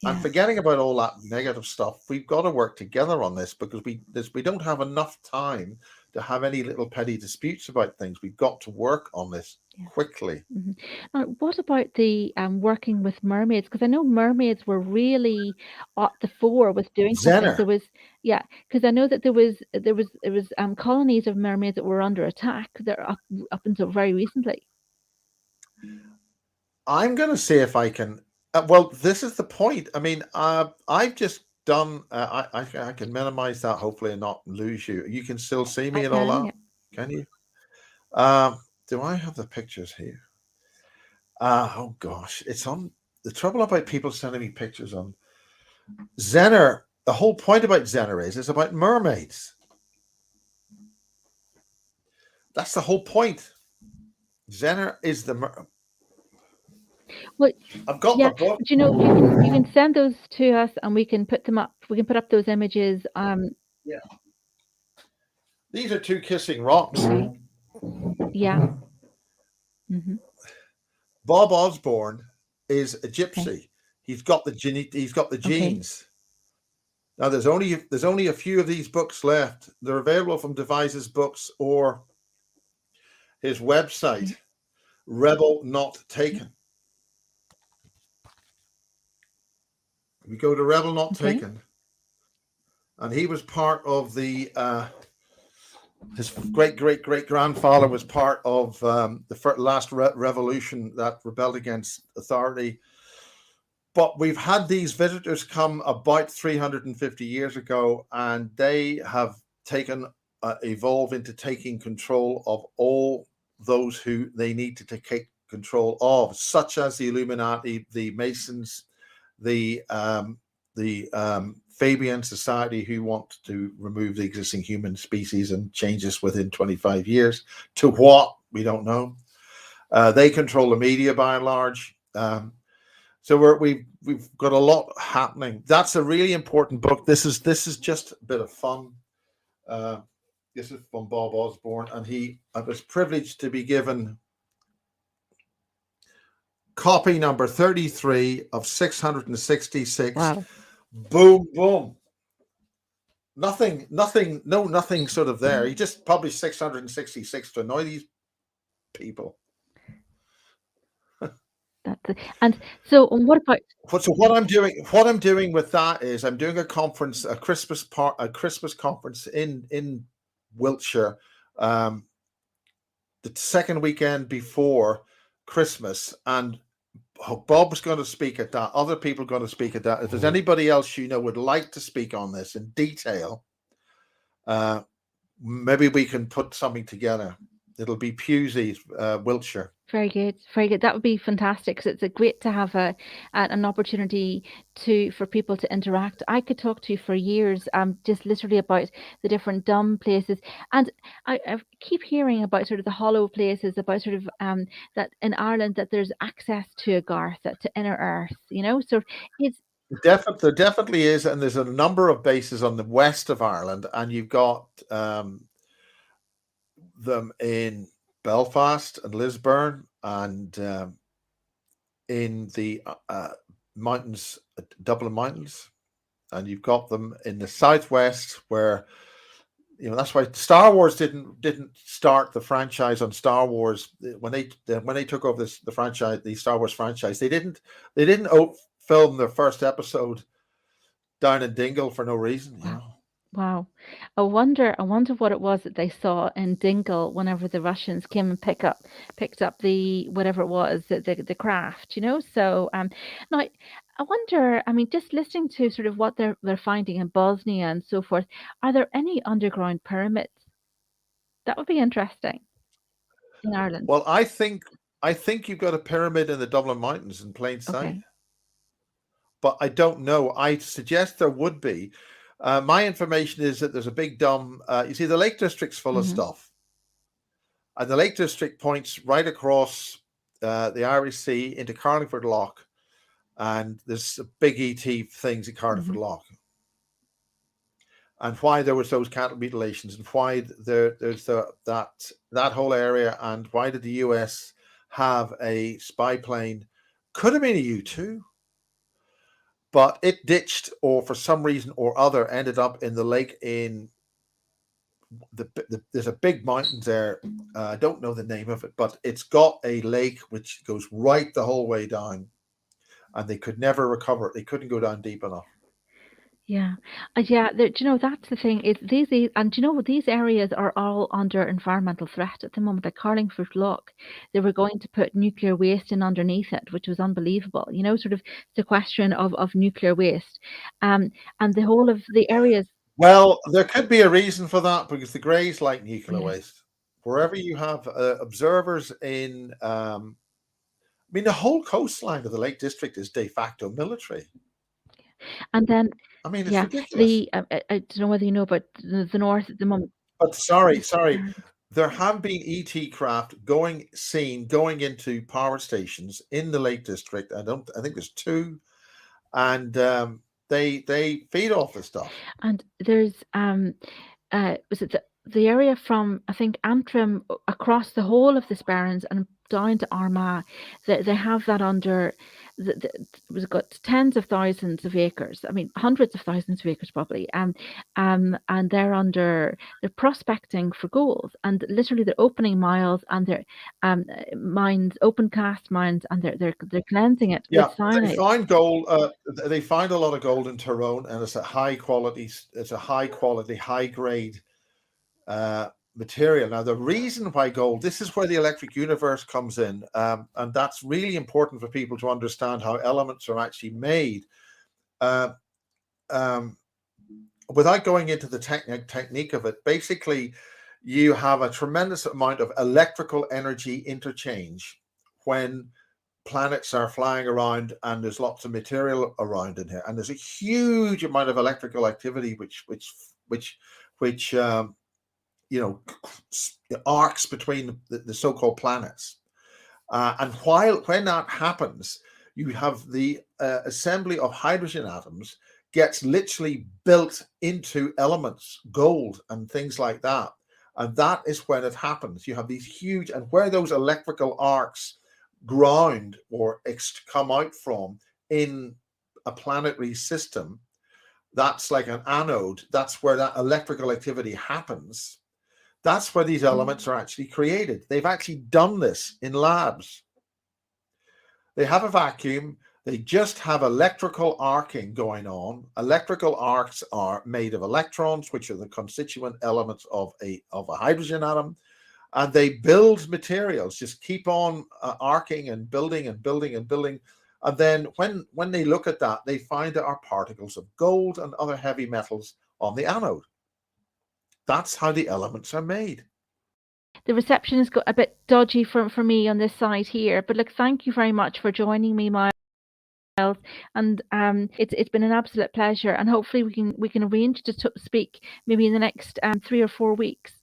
And forgetting about all that negative stuff, we've got to work together on this because we don't have enough time to have any little petty disputes about things. We've got to work on this quickly. Mm-hmm. Now, what about the working with mermaids? Because I know mermaids were really at the fore with doing something. Zenner. There was, because I know that there was colonies of mermaids that were under attack. They're up until very recently. I'm going to see if I can. Well, this is the point. I mean, I've just done. I can minimize that hopefully and not lose you. You can still see me and all that. Can you? Do I have the pictures here? Oh gosh, it's on. The trouble about people sending me pictures on Zenner. The whole point about Zenner is about mermaids. That's the whole point. Zenner is the. Well, I've got the book. But you can send those to us, and we can put them up. We can put up those images. Yeah. These are two kissing rocks. Okay. Yeah. Mm-hmm. Bob Osborne is a gypsy. He's got the genes. Now there's only a few of these books left. They're available from Devises Books or his website, Rebel Not Taken. We go to Rebel Not Taken, and he was part of the. His great grandfather was part of the last revolution that rebelled against authority. But we've had these visitors come about 350 years ago, and they have evolved into taking control of all those who they need to take control of, such as the Illuminati, the Masons, the Fabian Society, who want to remove the existing human species and change us within 25 years. To what? We don't know. They control the media by and large. So we've got a lot happening. That's a really important book. This is just a bit of fun. This is from Bob Osborne, and I was privileged to be given copy number 33 of 666. Wow. Boom, boom. Nothing sort of there. He just published 666 to annoy these people. And so what about? So what I'm doing with that is I'm doing a conference, a Christmas conference in Wiltshire, the second weekend before Christmas, and Bob's going to speak at that. Other people are going to speak at that. If there's anybody else would like to speak on this in detail, maybe we can put something together. It'll be Pusey, Wiltshire. Very good, very good. That would be fantastic because it's great to have an opportunity for people to interact. I could talk to you for years, just literally about the different dumb places, and I keep hearing about sort of the hollow places, about sort of that in Ireland that there's access to a garth, to inner earth. So it's. There definitely is, and there's a number of bases on the west of Ireland, and you've got them in Belfast and Lisburn, and in the mountains, Dublin Mountains, and you've got them in the southwest, where that's why Star Wars didn't start the franchise on Star Wars when they took over the franchise, the Star Wars franchise. They didn't film their first episode down in Dingle for no reason. Wow. I wonder what it was that they saw in Dingle whenever the Russians came and picked up the whatever it was, the craft, So now I wonder, I mean, just listening to sort of what they're finding in Bosnia and so forth, are there any underground pyramids? That would be interesting. in Ireland? Well, I think you've got a pyramid in the Dublin Mountains in plain sight, Okay. but I don't know. I suggest there would be. My information is that there's a big dome. You see, the Lake District's full of stuff, and the Lake District points right across the Irish Sea into Carlingford Lough, and there's big ET things in Carlingford Lough. And why there was those cattle mutilations, and why there's that whole area, and why did the US have a spy plane? Could have been a U-2, but it ditched, or for some reason or other ended up in the lake. In there's a big mountain there. I don't know the name of it, but it's got a lake which goes right the whole way down, and they could never recover it. They couldn't go down deep enough. Yeah, do you know, that's the thing, is these and do you know what, these areas are all under environmental threat at the moment. Like Carlingford Lough, they were going to put nuclear waste in underneath it, which was unbelievable. You know, sort of sequestration of nuclear waste, and the whole of the areas. Well, there could be a reason for that, because the Greys like nuclear Yes. waste. Wherever you have observers in, I mean, the whole coastline of the Lake District is de facto military. And then, I mean, it's yeah, ridiculous. I don't know whether you know, but the north at the moment. But sorry, there have been ET craft going into power stations in the Lake District. I think there's 2, and they feed off the stuff. And there's was it the area from, I think, Antrim across the whole of the Sperrins and down to Armagh, they have that under was got tens of thousands of acres. I mean, hundreds of thousands of acres probably. And they're prospecting for gold, and literally they're opening miles, and they're mines, open cast mines, and they're cleansing it with cyanide. They find gold. They find a lot of gold in Tyrone, and it's a high quality, high grade material. Now, the reason why gold, this is where the electric universe comes in, and that's really important for people to understand how elements are actually made. Without going into the technique of it, basically, you have a tremendous amount of electrical energy interchange when planets are flying around, and there's lots of material around in here, and there's a huge amount of electrical activity which arcs between the so-called planets, and when that happens, you have the assembly of hydrogen atoms gets literally built into elements, gold and things like that, and that is when it happens. You have these huge, and where those electrical arcs ground or come out from in a planetary system, that's like an anode. That's where that electrical activity happens. That's where these elements are actually created. They've actually done this in labs. They have a vacuum. They just have electrical arcing going on. Electrical arcs are made of electrons, which are the constituent elements of a hydrogen atom. And they build materials, just keep on arcing and building and building and building. And then when they look at that, they find there are particles of gold and other heavy metals on the anode. That's how the elements are made. The reception has got a bit dodgy for me on this side here, but look, thank you very much for joining me, Miles. And it's been an absolute pleasure, and hopefully we can arrange to speak maybe in the next 3 or 4 weeks.